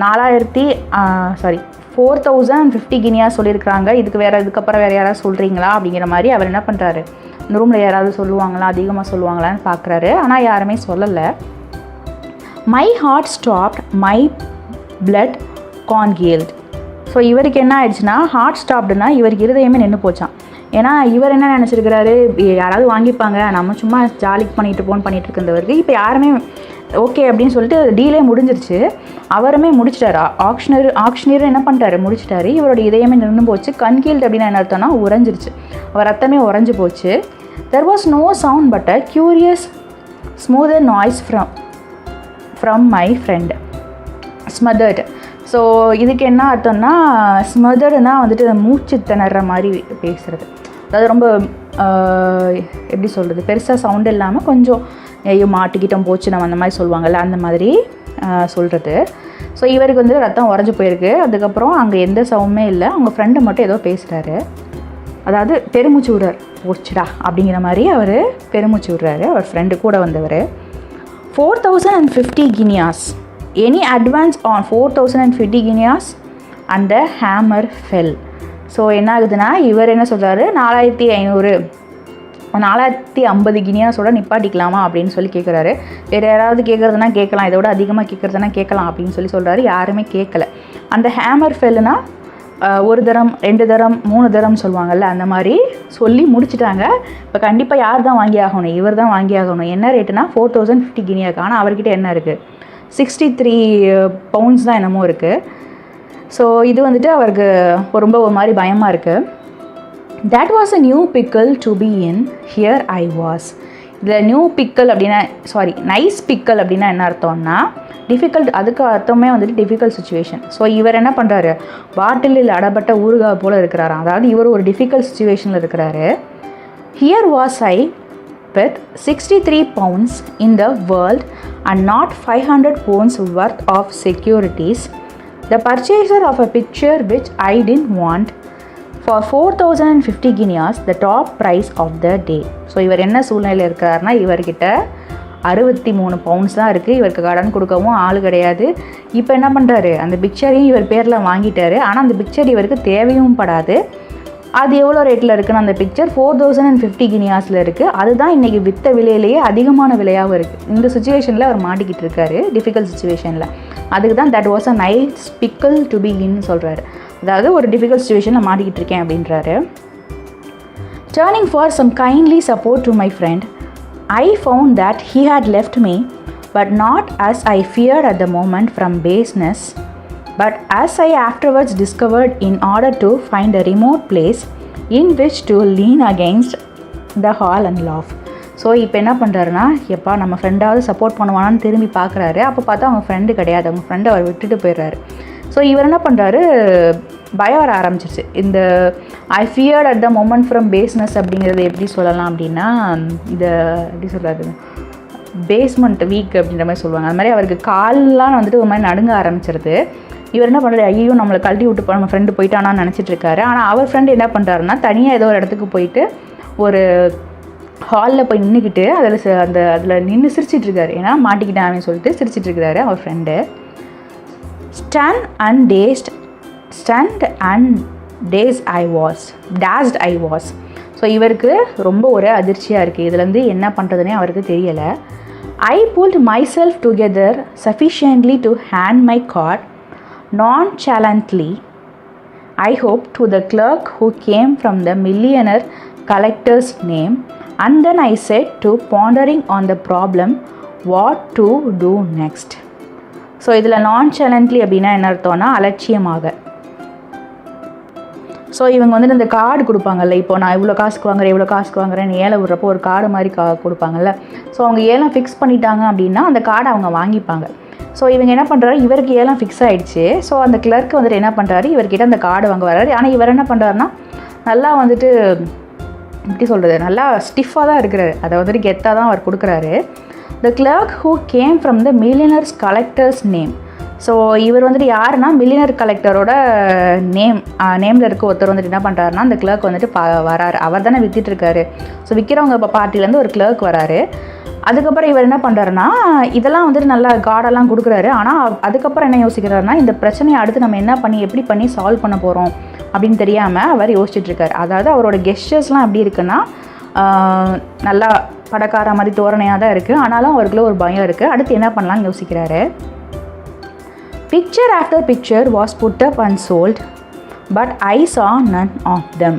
4050 கினியாஸ் சொல்லியிருக்கிறாங்க, இதுக்கப்புறம் வேறு யாராவது சொல்கிறீங்களா அப்படிங்கிற மாதிரி அவர் என்ன பண்ணுறாரு, இந்த ரூமில் யாராவது சொல்லுவாங்களா, அதிகமாக சொல்லுவாங்களான்னு பார்க்குறாரு. ஆனால் யாருமே சொல்லலை. My heart stopped, my blood congealed. So இவருக்கு என்ன ஆயிடுச்சுன்னா, ஹார்ட் ஸ்டாப்டுனா இவருக்கு இருதயமே நின்று போச்சான். ஏன்னா இவர் என்ன நினச்சிருக்கிறாரு, யாராவது வாங்கிப்பாங்க, நம்ம சும்மா ஜாலிக்கு பண்ணிகிட்டு இருக்கிறவருக்கு இப்போ யாருமே ஓகே அப்படின்னு சொல்லிட்டு டீலே முடிஞ்சிருச்சு. அவருமே முடிச்சிட்டாரு. ஆக்ஷனியர் என்ன பண்ணிட்டாரு, முடிச்சிட்டாரு. இவரோட இதயமே நின்று போச்சு. கன்கீல்டு அப்படின்னா என்ன அர்த்தம்னா உறைஞ்சிருச்சு, அவர் ரத்தமே உறைஞ்சி போச்சு. There was no sound but a curious smoother noise from my friend. Smothered. So இதுக்கு என்ன அர்த்தம்னா, ஸ்மதர்டுனா வந்துட்டு மூச்சு திணற மாதிரி பேசுகிறது, அதாவது ரொம்ப எப்படி சொல்கிறது, பெருசாக சவுண்ட் இல்லாமல் கொஞ்சம் ஐயோ மாட்டிக்கிட்டோம் போச்சு நம்ம அந்த மாதிரி சொல்லுவாங்கள்ல, அந்த மாதிரி சொல்கிறது. ஸோ இவருக்கு வந்து ரத்தம் உறைஞ்சி போயிருக்கு. அதுக்கப்புறம் அங்கே எந்த சவுண்டுமே இல்லை. அவங்க ஃப்ரெண்டு மட்டும் ஏதோ பேசுகிறாரு, அதாவது பெருமூச்சு விடுறார், போச்சுடா அப்படிங்கிற மாதிரி அவர் பெருமூச்சு விடுறாரு அவர் ஃப்ரெண்டு கூட வந்தவர். 4050 guineas, any advance on 4050 guineas and the hammer fell. So என்ன ஆகுதுன்னா, இவர் என்ன சொல்கிறாரு, 450 கினியாஸோட நிப்பாட்டிக்கலாமா அப்படின்னு சொல்லி கேட்குறாரு. வேறு யாராவது கேட்குறதுனா கேட்கலாம், இதோட அதிகமாக கேட்குறதுனா கேட்கலாம் அப்படின்னு சொல்லி சொல்கிறாரு. யாருமே கேட்கல. அந்த ஹேமர் ஃபெல்லுனா 1 தரம் 2 தரம் 3 தரம் சொல்லுவாங்கள்ல, அந்த மாதிரி சொல்லி முடிச்சுட்டாங்க. இப்போ கண்டிப்பாக யார் தான் வாங்கி ஆகணும், இவர் தான் வாங்கி ஆகணும். என்ன ரேட்டுனா 4050 கினியாக்கு. ஆனால் அவர்கிட்ட என்ன இருக்குது, 63 pounds தான் என்னமோ இருக்குது. ஸோ இது வந்துட்டு அவருக்கு ரொம்ப ஒரு மாதிரி பயமாக இருக்குது. That was a new pickle to be in, here I was. இதில் நியூ பிக்கல் அப்படின்னா நைஸ் பிக்கல் அப்படின்னா என்ன அர்த்தம்னா டிஃபிகல்ட், அதுக்கு அர்த்தமே வந்துட்டு டிஃபிகல்ட் சுச்சுவேஷன். ஸோ இவர் என்ன பண்ணுறாரு, பாட்டிலில் அடப்பட்ட ஊறுகாய் போல் இருக்கிறாராம். அதாவது இவர் ஒரு டிஃபிகல்ட் சுச்சுவேஷனில் இருக்கிறாரு. Here was I with 63 pounds in the world and not 500 pounds worth of securities, the purchaser of a picture which I didn't want for 4050 guineas, the top price of the day. So இவர் என்ன சூழ்நிலையில் இருக்கிறாருனா, இவர்கிட்ட 63 pounds தான் இருக்குது. இவருக்கு கடன் கொடுக்கவும் ஆள் கிடையாது. இப்போ என்ன பண்ணுறாரு, அந்த பிக்சரையும் இவர் பேரில் வாங்கிட்டாரு. ஆனால் அந்த பிக்சர் இவருக்கு தேவையும் படாது. அது எவ்வளோ ரேட்டில் இருக்குன்னு, அந்த பிக்சர் 4050 கினியாஸில் இருக்குது. அதுதான் இன்றைக்கி விற்ற விலையிலேயே அதிகமான விலையாகவும் இருக்குது. இந்த சுச்சுவேஷனில் அவர் மாட்டிக்கிட்டு இருக்காரு, டிஃபிகல்ட் சுச்சுவேஷனில். அதுக்கு தான் that was a nice pickle to be in சொல்கிறாரு. அதாவது ஒரு டிஃபிகல்ட் சுச்சுவேஷனில் மாட்டிக்கிட்டு இருக்கேன் அப்படின்றாரு. Turning for some kindly support to my friend, I found that he had left me, but not as I feared at the moment from baseness, but as I afterwards discovered, in order to find a remote place in which to lean against the hall and laugh. So இப்போ என்ன பண்ணுறாருனா, எப்பா நம்ம ஃப்ரெண்டாவது support பண்ணுவானான்னு திரும்பி பார்க்குறாரு. அப்போ பார்த்தா அவங்க friend கிடையாது, அவங்க ஃப்ரெண்டை அவர் விட்டுட்டு போயிடுறாரு. ஸோ இவர் என்ன பண்ணுறாரு, பயம் வர ஆரம்பிச்சிருச்சு. இந்த I feared at the moment from baseness அப்படிங்கிறது எப்படி சொல்லலாம் அப்படின்னா, இந்த எப்படி சொல்கிறது, பேஸ்மெண்ட் வீக் அப்படின்ற மாதிரி சொல்லுவாங்க. அது மாதிரி அவருக்கு கால்லாம் வந்துட்டு ஒரு மாதிரி நடுங்க ஆரம்பிச்சிருது. இவர் என்ன பண்ணுறாரு, ஐயோ நம்மளை கழட்டி விட்டு நம்ம ஃப்ரெண்டு போயிட்டானான்னு நினச்சிட்டு இருக்காரு. ஆனால் அவர் ஃப்ரெண்டு என்ன பண்ணுறாருன்னா, தனியாக ஏதோ ஒரு இடத்துக்கு போயிட்டு ஒரு ஹாலில் போய் நின்றுக்கிட்டு அதில் நின்று சிரிச்சிட்ருக்காரு. ஏன்னா மாட்டிக்கிட்டான்னு சொல்லிட்டு சிரிச்சிட்ருக்கிறாரு அவர் friend. Stunned and dazed I was. So இவருக்கு ரொம்ப ஒரு அதிர்ச்சியாக இருக்குது. இதுலேருந்து என்ன பண்ணுறதுனே அவருக்கு தெரியலை. I pulled myself together sufficiently to hand my card nonchalantly, I hope, to the clerk who came from the millionaire collector's name, and then I said to pondering on the problem what to do next. So இதில் நான்சலண்ட்லி அப்படின்னா என்ன அர்த்தம்னா அலட்சியமாக. So இவங்க வந்துட்டு இந்த card கொடுப்பாங்கல்ல, இப்போ நான் இவ்வளோ காசுக்கு வாங்குறேன்னு ஏழை விட்றப்போ ஒரு கார்டு மாதிரி கொடுப்பாங்கல்ல. ஸோ அவங்க ஏலம் ஃபிக்ஸ் பண்ணிட்டாங்க அப்படின்னா அந்த கார்டை அவங்க வாங்கிப்பாங்க. ஸோ இவங்க என்ன பண்ணுறாரு, இவருக்கு ஏலம் ஃபிக்ஸ் ஆகிடுச்சு. ஸோ அந்த கிளர்க்கு வந்துட்டு என்ன பண்ணுறாரு, இவர்கிட்ட அந்த கார்டு வாங்க வர்றாரு. ஆனால் இவர் என்ன பண்ணுறாருன்னா, நல்லா வந்துட்டு எப்படி சொல்கிறது, நல்லா ஸ்டிஃபாக தான் இருக்கிறாரு. அதை வந்துட்டு கெத்தாக தான் அவர் கொடுக்குறாரு. The clerk who came from the millionaire's collector's name. So இவர் வந்துட்டு யாருன்னா, மில்லியனர் கலெக்டரோட நேமில் இருக்க ஒருத்தர் வந்துட்டு என்ன பண்ணுறாருனா, அந்த கிளர்க் வந்துட்டு வராரு. அவர் தானே விற்றுட்ருக்காரு. ஸோ விற்கிறவங்க இப்போ பார்ட்டிலேருந்து ஒரு கிளர்க் வராரு. அதுக்கப்புறம் இவர் என்ன பண்ணுறாருனா, இதெல்லாம் வந்துட்டு நல்லா கார்டெல்லாம் கொடுக்குறாரு. ஆனால் அதுக்கப்புறம் என்ன யோசிக்கிறாருனா, இந்த பிரச்சனையை அடுத்து நம்ம என்ன பண்ணி எப்படி பண்ணி சால்வ் பண்ண போகிறோம் அப்படின்னு தெரியாமல் அவர் யோசிச்சுட்ருக்காரு. அதாவது அவரோட கெஸ்டர்ஸ்லாம் எப்படி இருக்குன்னா, நல்லா படக்கார மாதிரி தோரணையாக தான் இருக்குது. ஆனாலும் அவருக்குள்ள ஒரு பயம் இருக்குது. அடுத்து என்ன பண்ணலாம்னு யோசிக்கிறாரு. Picture after picture was put up and sold, but I saw none of them.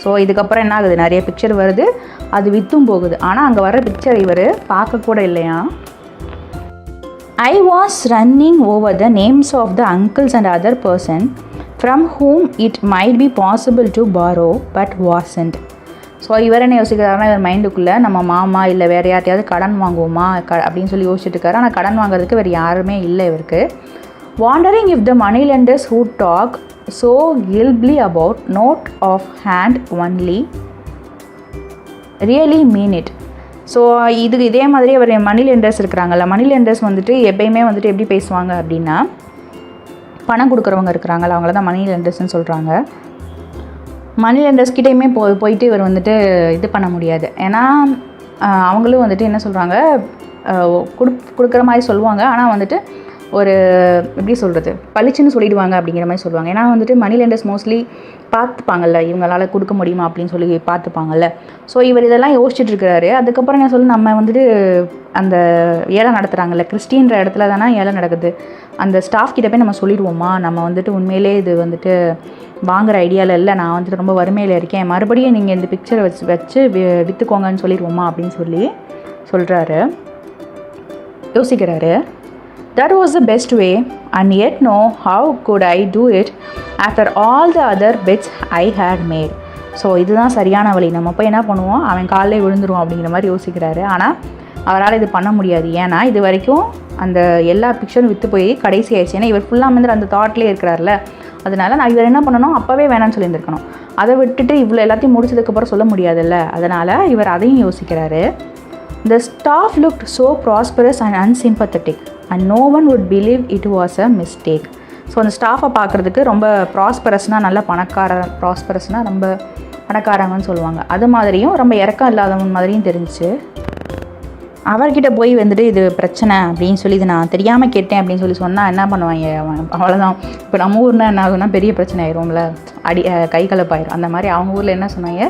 So இதுக்கப்புறம் என்ன ஆகுது, நிறைய பிக்சர் வருது, அது விற்றும் போகுது. ஆனால் அங்கே வர பிக்சர் இவர் பார்க்கக்கூட இல்லையா. I was running over the names of the uncles and other person from whom it might be possible to borrow but wasn't. So இவர் என்ன யோசிக்கிறாருன்னா, இவர் மைண்டுக்குள்ளே நம்ம மாமா இல்லை வேறு யார்ட்டையாவது கடன் வாங்குவோமா அப்படின்னு சொல்லி யோசிச்சுட்டு இருக்காரு. ஆனால் கடன் வாங்குறதுக்கு வேறு யாருமே இல்லை இவருக்கு. Wondering if the moneylenders who talk so glibly about note of hand only really mean it. So இதே மாதிரி அவர் மணி லெண்டர்ஸ் இருக்கிறாங்கல்ல, மணி லெண்டர்ஸ் வந்துட்டு எப்பயுமே வந்துட்டு எப்படி பேசுவாங்க அப்படின்னா, பணம் கொடுக்குறவங்க இருக்கிறாங்கல்ல அவங்கள தான் மணி லெண்டர்ஸ்ன்னு சொல்கிறாங்க. மணி லெண்டர்ஸ்கிட்டையுமே போயிட்டு இவர் வந்துட்டு இது பண்ண முடியாது. ஏன்னா அவங்களும் வந்துட்டு என்ன சொல்கிறாங்க, கொடுக்குற மாதிரி சொல்லுவாங்க, ஆனால் வந்துட்டு ஒரு எப்படி சொல்கிறது, பளிச்சுன்னு சொல்லிடுவாங்க அப்படிங்கிற மாதிரி சொல்லுவாங்க. ஏன்னா வந்துட்டு மணி லெண்டர்ஸ் மோஸ்ட்லி பார்த்துப்பாங்கல்ல, இவங்களால் கொடுக்க முடியுமா அப்படின்னு சொல்லி பார்த்துப்பாங்கல்ல. ஸோ இவர் இதெல்லாம் யோசிச்சுட்டு இருக்கிறாரு. அதுக்கப்புறம் என்ன சொல்லி, நம்ம வந்துட்டு அந்த ஏழை நடத்துகிறாங்கல்ல, கிறிஸ்டின்ற இடத்துல தானே ஏழை நடக்குது, அந்த ஸ்டாஃப் கிட்ட போய் நம்ம சொல்லிடுவோமா, நம்ம வந்துட்டு உண்மையிலே இது வந்துட்டு வாங்குகிற ஐடியாவில் இல்லை, நான் வந்துட்டு ரொம்ப வறுமையில் இருக்கேன், மறுபடியும் நீங்கள் இந்த பிக்சரை வச்சு விற்றுக்கோங்கன்னு சொல்லிடுவோமா அப்படின்னு சொல்கிறாரு, யோசிக்கிறாரு. That was the best way, and yet no, how could I do it after all the other bets I had made? So இதுதான் சரியான வழி, நம்ம போய் என்ன பண்ணுவோம், அவன் காலையில் விழுந்துருவோம் அப்படிங்கிற மாதிரி யோசிக்கிறாரு. ஆனால் அவரால் இது பண்ண முடியாது. ஏன்னா இது வரைக்கும் அந்த எல்லா பிக்சரும் விற்று போய் கடைசி ஆயிடுச்சு. ஏன்னா இவர் ஃபுல்லாக வந்து அந்த தாட்லேயே இருக்கிறார்ல, அதனால் நான் இவர் என்ன பண்ணணும், அப்போவே வேணான்னு சொல்லியிருந்துருக்கணும். அதை விட்டுட்டு இவ்வளோ எல்லாத்தையும் முடிச்சதுக்கப்புறம் சொல்ல முடியாதுல்ல, அதனால் இவர் அதையும் யோசிக்கிறாரு. The staff looked so prosperous and unsympathetic and no one would believe it was a mistake. So அந்த ஸ்டாஃபை பார்க்குறதுக்கு ரொம்ப ப்ராஸ்பரஸ்னால் நல்ல ப்ராஸ்பரஸ்னால் ரொம்ப பணக்காரங்கன்னு சொல்லுவாங்க, அது மாதிரியும் ரொம்ப இறக்கம் இல்லாதவங்க மாதிரியும் தெரிஞ்சிச்சு. அவர்கிட்ட போய் வந்துட்டு இது பிரச்சனை அப்படின்னு சொல்லி இது நான் தெரியாமல் கேட்டேன் அப்படின்னு சொல்லி சொன்னால் என்ன பண்ணுவாங்க, அவ்வளோதான். இப்போ நம்ம ஊர்னால் என்ன ஆகுதுன்னா பெரிய பிரச்சனை ஆயிரும்ல, கை கலப்பாயிரும். அந்த மாதிரி அவங்க ஊரில் என்ன சொன்னாங்க,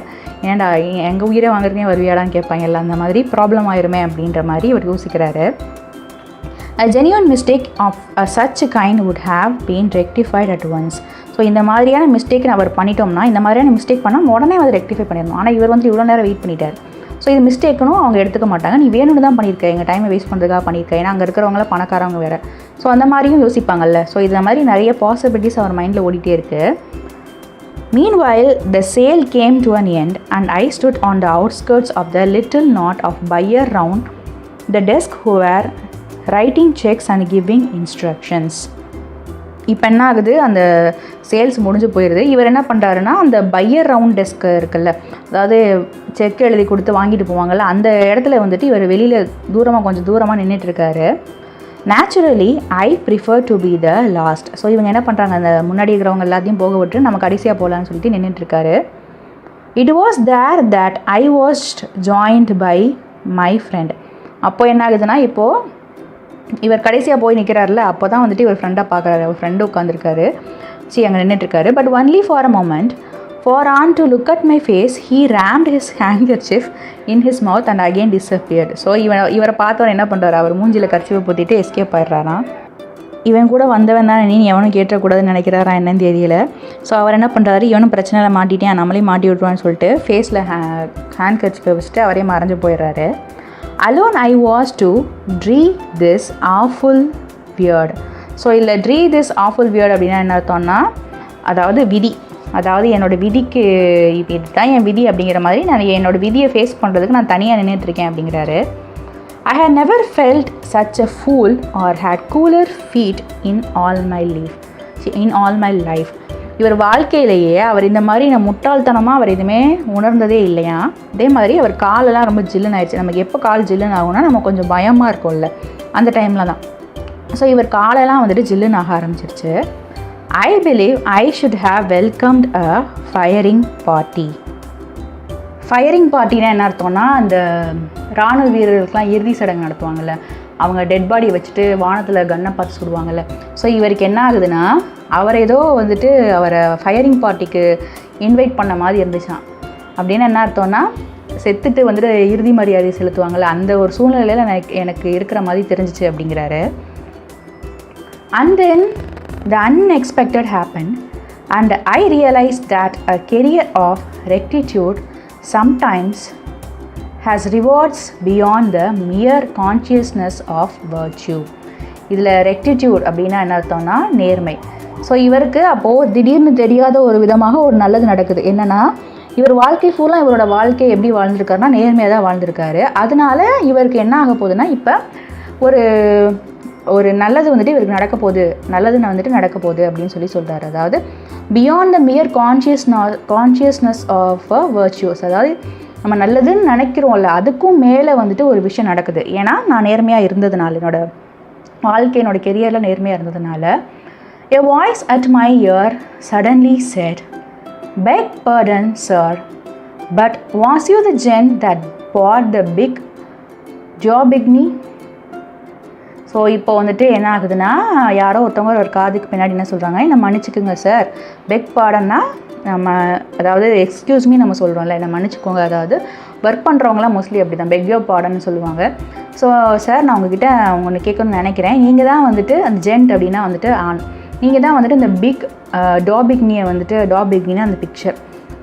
ஏன்டா எங்கள் உயிரை வாங்குறதுனே வருவியாடான்னு கேட்பாங்கல்ல, அந்த மாதிரி ப்ராப்ளம் ஆயிருமே அப்படின்ற மாதிரி அவர் யோசிக்கிறாரு. A genuine mistake of such kind would have been rectified at once. So இந்த மாதிரியான மிஸ்டேக் அவர் பண்ணிட்டோம்னா, இந்த மாதிரியான மிஸ்டேக் பண்ணால் உடனே அதை ரெக்டிஃபை பண்ணிடணும். ஆனால் இவர் வந்து இவ்வளோ நேரம் வெயிட் பண்ணிட்டார். ஸோ இது மிஸ்டேக்குன்னு அவங்க எடுத்துக்க மாட்டாங்க, நீ வேணும்னு தான் பண்ணியிருக்க, எங்கள் டைமை வேஸ்ட் பண்ணுறதுக்காக பண்ணியிருக்க, ஏன்னா அங்கே இருக்கிறவங்கள பணக்காரவங்க வேறு. ஸோ அந்த மாதிரியும் யோசிப்பாங்கல்ல. ஸோ இந்த மாதிரி நிறைய பாசிபிலிட்டிஸ் அவர் மைண்டில் ஓடிட்டே இருக்குது. Meanwhile, the sale came to an end and I stood on the outskirts of the little knot of buyers round the desk who were writing checks and giving instructions. இப்போ என்ன ஆகுது, அந்த சேல்ஸ் முடிஞ்சு போயிடுது. இவர் என்ன பண்ணுறாருன்னா, அந்த பையர் ரவுண்ட் டெஸ்க் இருக்குல்ல, அதாவது செக் எழுதி கொடுத்து வாங்கிட்டு போவாங்கள்ல, அந்த இடத்துல வந்துட்டு இவர் வெளியில் கொஞ்சம் தூரமாக நின்றுட்டுருக்காரு. Naturally I prefer to be the last. So இவங்க என்ன பண்ணுறாங்க, அந்த முன்னாடி இருக்கிறவங்க எல்லாத்தையும் போக விட்டு நம்ம கடைசியாக போகலான்னு சொல்லிட்டு நின்றுட்டுருக்காரு. It was there that I was joined by my friend. அப்போது என்ன ஆகுதுன்னா, இப்போது இவர் கடைசியாக போய் நிற்கிறார்ல, அப்போ தான் வந்துட்டு இவர் ஃப்ரெண்டாக பார்க்குறாரு. அவர் ஃப்ரெண்டு உட்காந்துருக்காரு, அங்கே நின்றுட்டுருக்காரு. But only for a moment, for on to look at my face he rammed his handkerchief in his mouth and again disappeared. So இவரை பார்த்தவன் என்ன பண்ணுறாரு, அவர் மூஞ்சியில் கர்ச்சிஃபை ஊற்றிட்டு எஸ்கேப் ஆயிடுறாராம். இவன் கூட வந்தவன் தான் நீ எவனும் கேட்டக்கூடாதுன்னு நினைக்கிறாரா என்னன்னு தெரியல. ஸோ அவர் என்ன பண்ணுறாரு, இவனும் பிரச்சனையில் மாட்டிட்டேன், நம்மளையும் மாட்டி விட்ருவான்னு சொல்லிட்டு ஃபேஸில் ஹேண்ட் கர்ச்சிஃபை வச்சுட்டு அவரே மறைஞ்சு போயிடுறாரு. Alone I was to dree this awful weird. So இல்லை dree this awful weird அப்படின்னா என்ன அர்த்தம்னா, அதாவது விதி, அதாவது என்னோடய விதிக்கு இப்போ இதுதான் என் விதி அப்படிங்கிற மாதிரி நான் என்னோடய விதியை ஃபேஸ் பண்ணுறதுக்கு நான் தனியாக நின்றுட்டுருக்கேன் அப்படிங்கிறாரு. I had never felt such a fool or had cooler feet in all my life. இவர் வாழ்க்கையிலேயே அவர் இந்த மாதிரி நான் முட்டாள்தனமாக அவர் எதுவுமே உணர்ந்ததே இல்லையா. அதே மாதிரி அவர் காலெல்லாம் ரொம்ப ஜில்லுன்னு ஆயிடுச்சு. நமக்கு எப்போ கால் ஜில்லுன்னு ஆகும்னா நம்ம கொஞ்சம் பயமாக இருக்கும்ல, அந்த டைமில் தான். ஸோ இவர் காலெல்லாம் வந்துட்டு ஜில்லுன்னு ஆக ஆரம்பிச்சிருச்சு. I believe I should have welcomed a firing party. Firing பார்ட்டினா என்ன அர்த்தம்னா, அந்த இராணுவ வீரர்களுக்கெலாம் இறுதி சடங்கு நடத்துவாங்கள்ல, அவங்க டெட் பாடியை வச்சுட்டு வானத்தில் கன்னை பார்த்து சுடுவாங்கள்ல. ஸோ இவருக்கு என்ன ஆகுதுன்னா, அவர் ஏதோ வந்துட்டு அவரை ஃபயரிங் பார்ட்டிக்கு இன்வைட் பண்ண மாதிரி இருந்துச்சான். அப்படின்னு என்ன அர்த்தம்னா, செத்துட்டு வந்துட்டு இறுதி மரியாதை செலுத்துவாங்கள்ல, அந்த ஒரு சூழ்நிலையில் எனக்கு இருக்கிற மாதிரி தெரிஞ்சிச்சு அப்படிங்கிறாரு. And then the unexpected happen and I realised that a career of rectitude sometimes has rewards beyond the mere consciousness of virtue. இதில் ரெக்டிடியூட் அப்படின்னா என்ன அர்த்தம்னா, நேர்மை. ஸோ இவருக்கு அப்போது திடீர்னு தெரியாத ஒரு விதமாக ஒரு நல்லது நடக்குது. என்னென்னா, இவர் வாழ்க்கை ஃபுல்லாக இவரோட வாழ்க்கையை எப்படி வாழ்ந்துருக்காருன்னா நேர்மையாக தான் வாழ்ந்துருக்காரு. அதனால இவருக்கு என்ன ஆக போகுதுன்னா, இப்போ ஒரு நல்லது வந்துட்டு இவருக்கு நடக்க போகுது, நல்லதுன்னு வந்துட்டு நடக்க போகுது அப்படின்னு சொல்கிறாரு. அதாவது beyond the mere consciousness of a virtuous, அதாவது நம்ம நல்லதுன்னு நினைக்கிறோம்ல, அதுக்கும் மேலே வந்துட்டு ஒரு விஷயம் நடக்குது. ஏன்னா நான் நேர்மையாக இருந்ததுனால, என்னோடய வாழ்க்கை, என்னோடய கெரியரில் நேர்மையாக இருந்ததுனால. A voice at my ear suddenly said, "Beg pardon, sir, but was you the gent that bought the big Jobigny?" So இப்போ வந்துட்டு என்ன ஆகுதுன்னா, யாரோ ஒருத்தவங்க ஒரு காதுக்கு பின்னாடி என்ன சொல்கிறாங்க, என்ன மன்னிச்சுக்குங்க சார். பெக் பாடன்னா நம்ம, அதாவது எக்ஸ்கியூஸ் மீ நம்ம சொல்கிறோம்ல, என்ன மன்னிச்சுக்கோங்க. அதாவது ஒர்க் பண்ணுறவங்களாம் மோஸ்ட்லி அப்படி தான் பெக் யோ பாடன்னு சொல்லுவாங்க. ஸோ சார், நான் உங்ககிட்ட ஒன்று கேட்கணும்னு நினைக்கிறேன். நீங்கள் தான் வந்துட்டு அந்த ஜென்ட் அப்படின்னா வந்துட்டு ஆண், நீங்கள் தான் வந்துட்டு இந்த பிக் டாபிக்னியை வந்துட்டு, டாபிக்னின்னு அந்த பிக்சர்,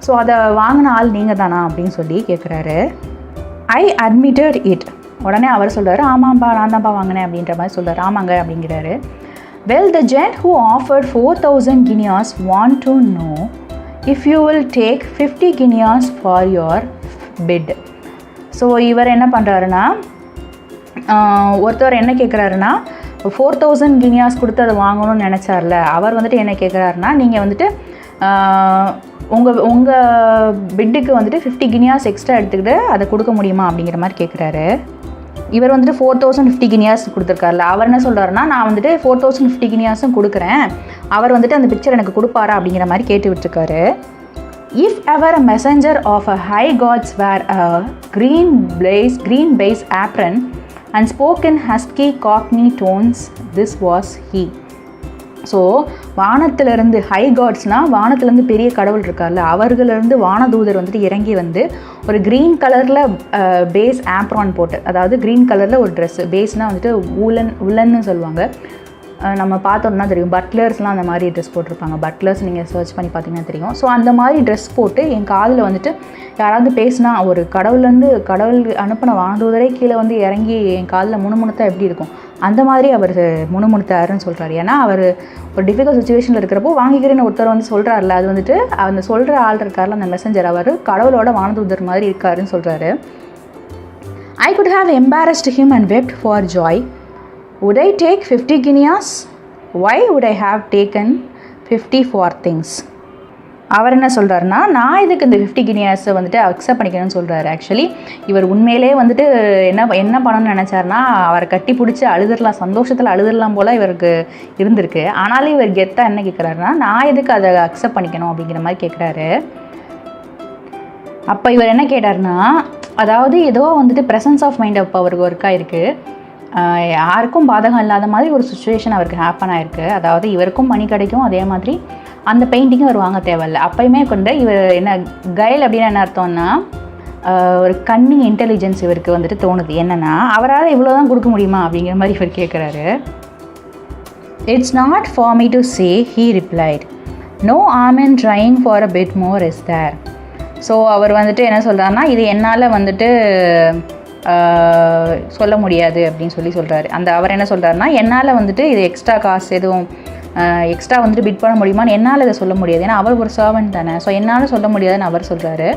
ஸோ அதை வாங்கின ஆள் நீங்கள் தானா அப்படின்னு சொல்லி கேட்குறாரு. ஐ அட்மிட்டட் இட். உடனே அவர் சொல்கிறார், ஆமாம்ப்பா நான் தான்ப்பா வாங்கினேன் அப்படின்ற மாதிரி சொல்கிறார். ஆமாங்க அப்படிங்கிறாரு. Well, the ஜென்ட் who offered 4,000 guineas want to know if you will take 50 guineas for your bid. So இவர் என்ன பண்ணுறாருன்னா, ஒருத்தர் என்ன கேட்குறாருன்னா, 4,000 guineas கொடுத்து அதை வாங்கணும்னு நினச்சார்ல, அவர் வந்துட்டு என்ன கேட்குறாருன்னா, நீங்கள் வந்துட்டு உங்கள் பிட்டுக்கு வந்துட்டு 50 guineas எக்ஸ்ட்ரா எடுத்துக்கிட்டு அதை கொடுக்க முடியுமா அப்படிங்கிற மாதிரி கேட்குறாரு. இவர் வந்துட்டு 4,050 guineas கொடுத்துருக்காருல, அவர் என்ன சொல்கிறாருன்னா, நான் வந்துட்டு 4,050 guineasம் கொடுக்குறேன், அவர் வந்துட்டு அந்த பிக்சர் எனக்கு கொடுப்பாரா அப்படிங்கிற மாதிரி கேட்டு விட்டுருக்காரு. If ever a messenger of a high gods wear a green base apron and spoke in husky cockney tones, this was he. So வானத்திலிருந்து, ஹை காட்ஸ்னால் வானத்திலேருந்து பெரிய கடவுள் இருக்கார்ல, அவர்களிருந்து வானதூதர் வந்துட்டு இறங்கி வந்து ஒரு க்ரீன் கலரில் பேஸ் ஆப்ரான் போட்டு, அதாவது க்ரீன் கலரில் ஒரு ட்ரெஸ்ஸு, பேஸ்னால் வந்துட்டு உலன்னு சொல்லுவாங்க, நம்ம பார்த்தோம்னா தெரியும். பட்லர்ஸ்லாம் அந்த மாதிரி ட்ரெஸ் போட்டிருப்பாங்க. பட்லர்ஸ் நீங்கள் சர்ச் பண்ணி பார்த்தீங்கன்னா தெரியும். ஸோ அந்த மாதிரி ட்ரெஸ் போட்டு என் காதில் வந்துட்டு யாராவது பேசினா, ஒரு கடவுள் அனுப்பின வானதூதரே கீழே வந்து இறங்கி என் காதில் முணுமுணுத்தா எப்படி இருக்கும், அந்த மாதிரி அவர் முணுமுணுத்தாருன்னு சொல்கிறார். ஏன்னா அவர் ஒரு டிஃபிகல்ட் சுச்சுவேஷனில் இருக்கிறப்போ வாங்கிக்கிறேன்னு ஒருத்தர் வந்து சொல்கிறாருல, அது வந்துட்டு அந்த சொல்கிற ஆள் இருக்கார்ல, அந்த மெசஞ்சர், அவர் கடவுளோட வானதூதர் மாதிரி இருக்காருன்னு சொல்கிறாரு. I could have embarrassed him and wept for joy. Would I take 50 guineas? Why would I have taken 50 for things? அவர் என்ன சொல்கிறாருன்னா, நான் இதுக்கு இந்த 50 guineas வந்துட்டு அக்செப்ட் பண்ணிக்கணும்னு சொல்கிறாரு. ஆக்சுவலி இவர் உண்மையிலே வந்துட்டு என்ன பண்ணணும்னு நினச்சாருன்னா, அவரை கட்டி பிடிச்சி அழுதுடலாம், சந்தோஷத்தில் அழுதுடலாம் போல் இவருக்கு இருந்திருக்கு. ஆனாலும் இவர் கெத்தாக என்ன கேட்குறாருன்னா, நான் இதுக்கு அதை அக்செப்ட் பண்ணிக்கணும் அப்படிங்கிற மாதிரி கேட்குறாரு. அப்போ இவர் என்ன கேட்டார்னா, அதாவது ஏதோ வந்துட்டு ப்ரெசன்ஸ் ஆஃப் மைண்ட் அப்போ அவருக்கு ஒர்க்காக இருக்குது, யாருக்கும் பாதகம் இல்லாத மாதிரி ஒரு சுச்சுவேஷன் அவருக்கு ஹேப்பன் ஆகிருக்கு. அதாவது இவருக்கும் மணி கிடைக்கும், அதே மாதிரி அந்த பெயிண்டிங்கும் அவர் வாங்க தேவையில்லை. அப்போயுமே கொண்டு இவர் என்ன கைல் அப்படின்னு என்ன அர்த்தம்னா, ஒரு கன்னிங் இன்டெலிஜென்ஸ் இவருக்கு வந்துட்டு தோணுது. என்னென்னா, அவரால் இவ்வளோ தான் கொடுக்க முடியுமா அப்படிங்கிற மாதிரி இவர் கேட்குறாரு. It's not for me to say, he replied. No harm in trying for a bit more is there. So அவர் வந்துட்டு என்ன சொல்கிறாருன்னா, இது என்னால் வந்துட்டு சொல்ல முடியாது அப்படின்னு சொல்கிறாரு. அவர் என்ன சொல்கிறாருன்னா, என்னால் வந்துட்டு இது எக்ஸ்ட்ரா காசு எதுவும் எக்ஸ்ட்ரா வந்துட்டு பிட் பண்ண முடியுமான்னு என்னால் இதை சொல்ல முடியாது. ஏன்னா அவர் ஒரு சர்வன்ட் தானே. ஸோ என்னால் சொல்ல முடியாதுன்னு அவர் சொல்கிறாரு.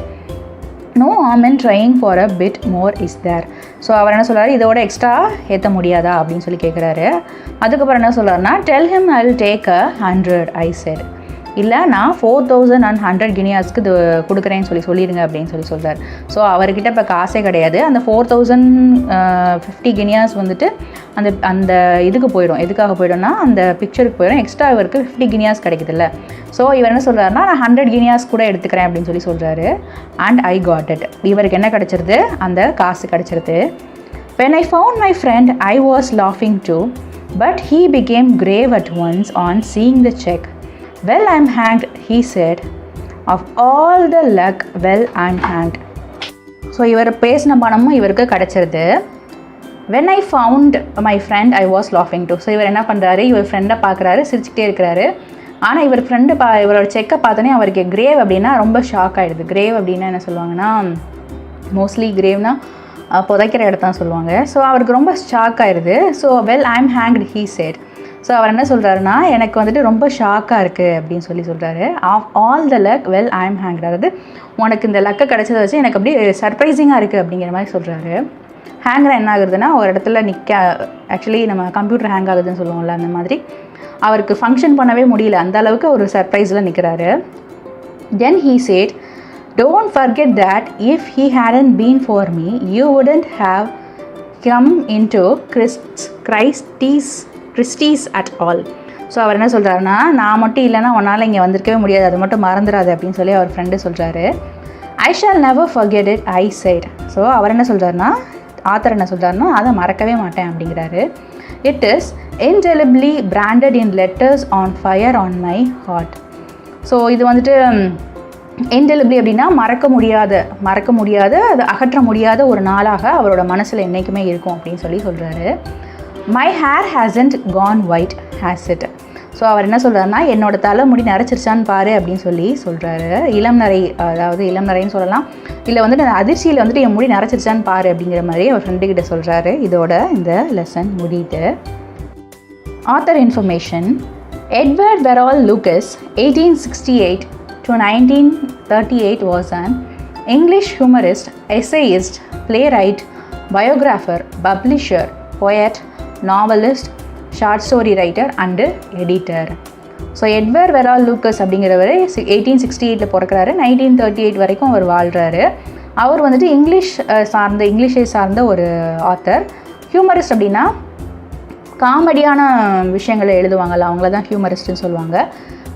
No harm in trying for a bit more is there. So அவர் என்ன சொல்கிறாரு, இதோட எக்ஸ்ட்ரா ஏற்ற முடியாதா அப்படின்னு சொல்லி கேட்குறாரு. அதுக்கப்புறம் என்ன சொல்கிறாருன்னா, tell him I'll take 100 I said. இல்லை, நான் 4,100 guineasக்கு இது கொடுக்குறேன்னு சொல்லிடுங்க அப்படின்னு சொல்கிறார். ஸோ அவர்கிட்ட இப்போ காசே கிடையாது. அந்த 4,050 guineas வந்துட்டு அந்த இதுக்கு போயிடும். எதுக்காக போய்டும்னா, அந்த பிக்சருக்கு போயிடும். எக்ஸ்ட்ரா இவருக்கு 50 guineas கிடைக்குதுல்ல. ஸோ இவர் என்ன சொல்கிறாருன்னா, நான் 100 guineas கூட எடுத்துக்கிறேன் அப்படின்னு சொல்கிறாரு. And I got it. இவருக்கு என்ன கிடச்சிருது, அந்த காசு கிடச்சிருது. When I found my friend, I was laughing too, but he became grave at once on seeing the check. Well, I'm hanged, he said. Of all the luck, well, I'm hanged. So இவர் பேசின பணமும் இவருக்கு கிடச்சிருது. When I found my friend, I was laughing too. So இவர் என்ன பண்ணுறாரு, இவர் ஃப்ரெண்டை பார்க்குறாரு, சிரிச்சுக்கிட்டே இருக்கிறாரு. ஆனால் இவர் ஃப்ரெண்டு இவரோட செக்கை பார்த்தோன்னே அவருக்கு கிரேவ் அப்படின்னா ரொம்ப ஷாக் ஆகிடுது. கிரேவ் அப்படின்னா என்ன சொல்லுவாங்கன்னா, மோஸ்ட்லி கிரேவ்னா புதைக்கிற இடத்தான் சொல்லுவாங்க. ஸோ அவருக்கு ரொம்ப ஷாக் ஆகிடுது. So well I'm hanged, he said. So அவர் என்ன சொல்கிறாருன்னா, எனக்கு வந்துட்டு ரொம்ப ஷாக்காக இருக்குது அப்படின்னு சொல்கிறாரு. Of all the luck, well I'm hanged. அதாவது உனக்கு இந்த லக்கை கிடச்சதை வச்சு எனக்கு அப்படியே சர்ப்ரைசிங்காக இருக்குது அப்படிங்கிற மாதிரி சொல்கிறாரு. ஹேங்கராக என்ன ஆகுதுன்னா, ஒரு இடத்துல ஆக்சுவலி நம்ம கம்ப்யூட்டர் ஹேங் ஆகுதுன்னு சொல்லுவோம்ல, அந்த மாதிரி அவருக்கு ஃபங்க்ஷன் பண்ணவே முடியல. அந்த அளவுக்கு ஒரு சர்ப்ரைஸில் நிற்கிறாரு. Then he said, Don't forget that if he hadn't been for me, you wouldn't have come into Christie's at all. So அவர் என்ன சொல்கிறாருன்னா, நான் மட்டும் இல்லைன்னா உன்னால் இங்கே வந்திருக்கவே முடியாது, அது மட்டும் மறந்துடாது அப்படின்னு சொல்லி அவர் ஃப்ரெண்டு சொல்கிறாரு. I shall never forget it, I said. So அவர் என்ன சொல்கிறாருன்னா, ஆத்தர் என்ன சொல்கிறாருன்னா, அதை மறக்கவே மாட்டேன் அப்படிங்கிறாரு. It is indelibly branded in letters on fire on my heart. So இது வந்துட்டு இன்டெலிபிளி அப்படின்னா மறக்க முடியாத அது அகற்ற முடியாத ஒரு நாளாக அவரோட மனசில் என்றைக்குமே இருக்கும் அப்படின்னு சொல்லி சொல்கிறாரு. My hair hasn't gone white has it. So அவர் என்ன சொல்கிறாருன்னா, என்னோட தலைமுடி நரைச்சிருச்சான்னு பாரு அப்படின்னு சொல்லி சொல்கிறாரு. இளம் நரைன்னு சொல்லலாம், இல்லை வந்துட்டு அந்த அதிர்ச்சியில் வந்துட்டு என் முடி நரைச்சிருச்சான்னு பாரு அப்படிங்கிற மாதிரி அவர் ஃப்ரெண்டுக்கிட்ட சொல்கிறாரு. இதோட இந்த லெசன் முடியுது. Author information. Edward Verrall Lucas, 1868 to 1938, was an English humorist, essayist, playwright, biographer, publisher, poet, novelist, short story writer and editor. So Edward Verrall Lucas அப்படிங்கிறவர் 1868 பிறக்கிறாரு, 1938 வரைக்கும் அவர் வாழ்கிறாரு. அவர் வந்துட்டு இங்கிலீஷை சார்ந்த ஒரு ஆத்தர். ஹியூமரிஸ்ட் அப்படின்னா காமெடியான விஷயங்களை எழுதுவாங்கள்ல, அவங்கள தான் ஹியூமரிஸ்ட்னு சொல்லுவாங்க.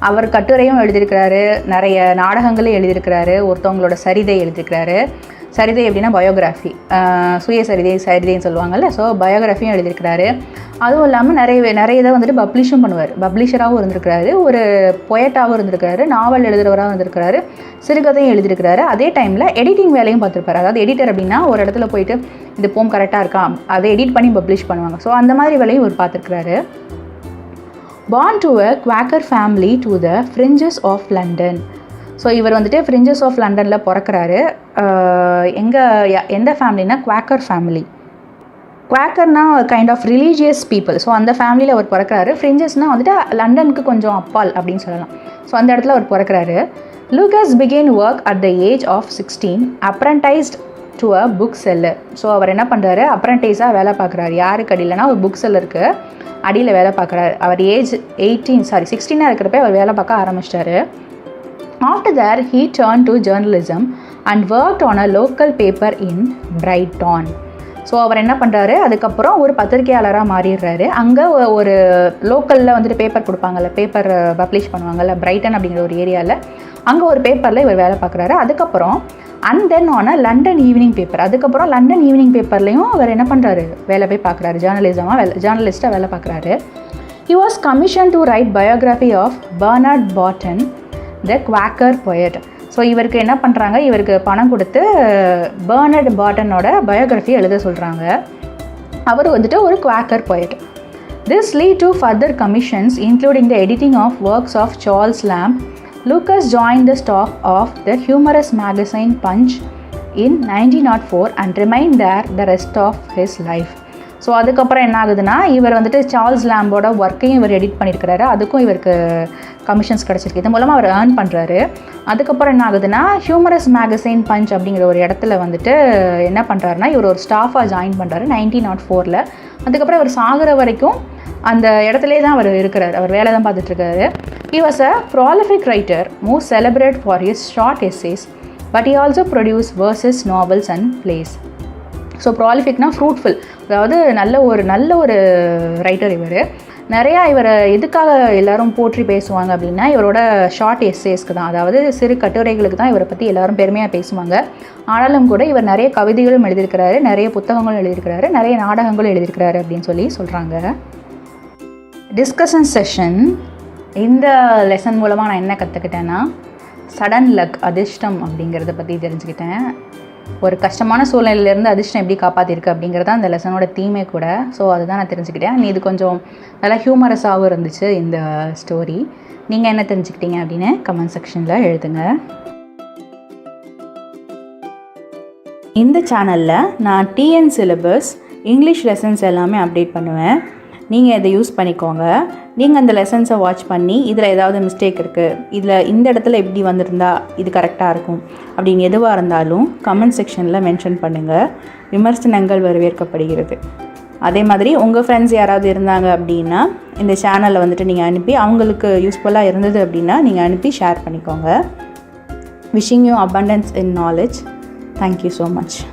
அவர் கட்டுரையும் எழுதியிருக்கிறாரு, நிறைய நாடகங்களையும் எழுதியிருக்கிறாரு, ஒருத்தவங்களோட சரிதை எழுதியிருக்கிறாரு. சரிதை அப்படின்னா பயோகிராஃபி, சரிதைன்னு சொல்லுவாங்கள்ல. ஸோ பயோகிராஃபியும் எழுதியிருக்கிறாரு. அதுவும் இல்லாமல் நிறைய இதை வந்துட்டு பப்ளிஷும் பண்ணுவார். பப்ளிஷராகவும் இருந்திருக்கிறாரு, ஒரு பொயட்டாகவும் இருந்திருக்கிறாரு, நாவல் எழுதுகிறவராகவும் இருந்திருக்கிறாரு, சிறுகதையும் எழுதியிருக்கிறாரு. அதே டைமில் எடிட்டிங் வேலையும் பார்த்துருப்பாரு. அதாவது எடிட்டர் அப்படின்னா ஒரு இடத்துல போயிட்டு இந்த போம் கரெக்டாக இருக்கா, அதை எடிட் பண்ணி பப்ளிஷ் பண்ணுவாங்க. ஸோ அந்த மாதிரி வேலையும் இவர் பார்த்துருக்கிறாரு. Born to a Quaker family to the fringes of London. So இவர் வந்துட்டு ஃப்ரிஞ்சஸ் ஆஃப் லண்டனில் பிறக்கிறாரு. எந்த ஃபேமிலினா குவாக்கர் ஃபேமிலி. குவாக்கர்னா kind of religious people. So அந்த ஃபேமிலியில் அவர் பிறக்கிறாரு. ஃப்ரிஞ்சஸ்னால் வந்துட்டு லண்டனுக்கு கொஞ்சம் அப்பால் அப்படின்னு சொல்லலாம். ஸோ அந்த இடத்துல அவர் பிறக்கிறாரு. Lucas began work at the age of 16, apprenticed to a book seller. So அவர் என்ன பண்ணுறாரு, அப்ரண்டைஸாக வேலை பார்க்குறாரு. யாருக்கு அடியிலனா ஒரு புக் செல்லருக்கு அடியில் வேலை பார்க்குறாரு. அவர் ஏஜ் 16 இருக்கிறப்ப அவர் வேலை பார்க்க ஆரம்பிச்சிட்டாரு. After that, he turned to journalism and worked on a local paper in Brighton. So அவர் என்ன பண்ணுறாரு, அதுக்கப்புறம் ஒரு பத்திரிகையாளராக மாறிடுறாரு. அங்கே ஒரு லோக்கலில் வந்துட்டு பேப்பர் கொடுப்பாங்கல்ல, பேப்பர் பப்ளிஷ் பண்ணுவாங்கல்ல, பிரைட்டன் அப்படிங்கிற ஒரு ஏரியாவில், அங்கே ஒரு பேப்பரில் இவர் வேலை பார்க்குறாரு. அதுக்கப்புறம் அண்ட் தென் ஆன லண்டன் ஈவினிங் பேப்பர், அதுக்கப்புறம் லண்டன் ஈவினிங் பேப்பர்லேயும் அவர் என்ன பண்ணுறாரு, வேலை போய் பார்க்குறாரு, ஜேர்னலிஸ்ட்டாக வேலை பார்க்குறாரு. He was commissioned to write biography of Bernard Barton, the Quaker poet. So இவருக்கு என்ன பண்ணுறாங்க, இவருக்கு பணம் கொடுத்து பெர்னர்ட் பார்ட்டனோட பயோகிராஃபி எழுத சொல்கிறாங்க. அவர் வந்துட்டு ஒரு Quaker poet. This lead to further commissions including the editing of works of Charles Lamb. Lucas joined the staff of the humorous magazine Punch in 1904 and remained there the rest of his life. So அதுக்கப்புறம் என்ன ஆகுதுன்னா, இவர் வந்துட்டு Charles லேம்போட ஒர்க்கையும் இவர் edit பண்ணியிருக்கிறாரு. அதுக்கும் இவருக்கு commissions கிடச்சிருக்கு. இது மூலமாக அவர் ஏர்ன் பண்ணுறாரு. அதுக்கப்புறம் என்ன ஆகுதுன்னா, ஹியூமரஸ் மேகசைன் பஞ்ச் அப்படிங்கிற ஒரு இடத்துல வந்துட்டு என்ன பண்ணுறாருனா, இவர் ஒரு ஸ்டாஃபாக ஜாயின் பண்ணுறாரு 1904. அதுக்கப்புறம் இவர் சாகிற வரைக்கும் அந்த இடத்துலே தான் அவர் இருக்கிறார், அவர் வேலை தான் பார்த்துட்ருக்காரு. He was a prolific writer, most celebrated for his short essays, but he also produced verses, novels and plays. So ப்ராலிஃபிக்னா ஃப்ரூட்ஃபுல், அதாவது நல்ல ஒரு ரைட்டர். இவர் எதுக்காக எல்லோரும் போற்றி பேசுவாங்க அப்படின்னா, இவரோட ஷார்ட் எஸ்ஸேஸ்க்கு தான், அதாவது சிறு கட்டுரைகளுக்கு தான் இவரை பற்றி எல்லோரும் பெருமையாக பேசுவாங்க. ஆனாலும் கூட இவர் நிறைய கவிதைகளும் எழுதியிருக்கிறாரு, நிறைய புத்தகங்களும் எழுதியிருக்கிறாரு, நிறைய நாடகங்களும் எழுதியிருக்கிறாரு அப்படின்னு சொல்லி சொல்கிறாங்க. Discussion session. இந்த லெசன் மூலமாக நான் என்ன கற்றுக்கிட்டேன்னா, சடன் லக், அதிர்ஷ்டம் அப்படிங்கிறத பற்றி தெரிஞ்சுக்கிட்டேன். ஒரு கஷ்டமான சூழ்நிலையிலேருந்து அதிர்ஷ்டம் எப்படி காப்பாற்றிருக்கு அப்படிங்கிறது தான் இந்த லெசனோட தீமே கூட. ஸோ அதுதான் நான் தெரிஞ்சுக்கிட்டேன். இது கொஞ்சம் நல்லா ஹியூமரஸாகவும் இருந்துச்சு இந்த ஸ்டோரி. நீங்கள் என்ன தெரிஞ்சுக்கிட்டீங்க அப்படின்னு கமெண்ட் செக்ஷனில் எழுதுங்க. இந்த சேனலில் நான் டிஎன் சிலபஸ் இங்கிலீஷ் லெசன்ஸ் எல்லாமே அப்டேட் பண்ணுவேன். நீங்கள் இதை யூஸ் பண்ணிக்கோங்க. நீங்கள் அந்த லெசன்ஸை வாட்ச் பண்ணி இதில் ஏதாவது மிஸ்டேக் இருக்குது, இதில் இந்த இடத்துல எப்படி வந்திருந்தா இது கரெக்டாக இருக்கும் அப்படின்னு எதுவாக இருந்தாலும் கமெண்ட் செக்ஷனில் மென்ஷன் பண்ணுங்கள். விமர்சனங்கள் வரவேற்கப்படுகிறது. அதே மாதிரி உங்கள் ஃப்ரெண்ட்ஸ் யாராவது இருந்தாங்க அப்படின்னா இந்த சேனலை வந்துட்டு நீங்கள் அனுப்பி, அவங்களுக்கு யூஸ்ஃபுல்லாக இருந்தது அப்படின்னா நீங்கள் அனுப்பி ஷேர் பண்ணிக்கோங்க. Wishing you abundance in knowledge. Thank you so much.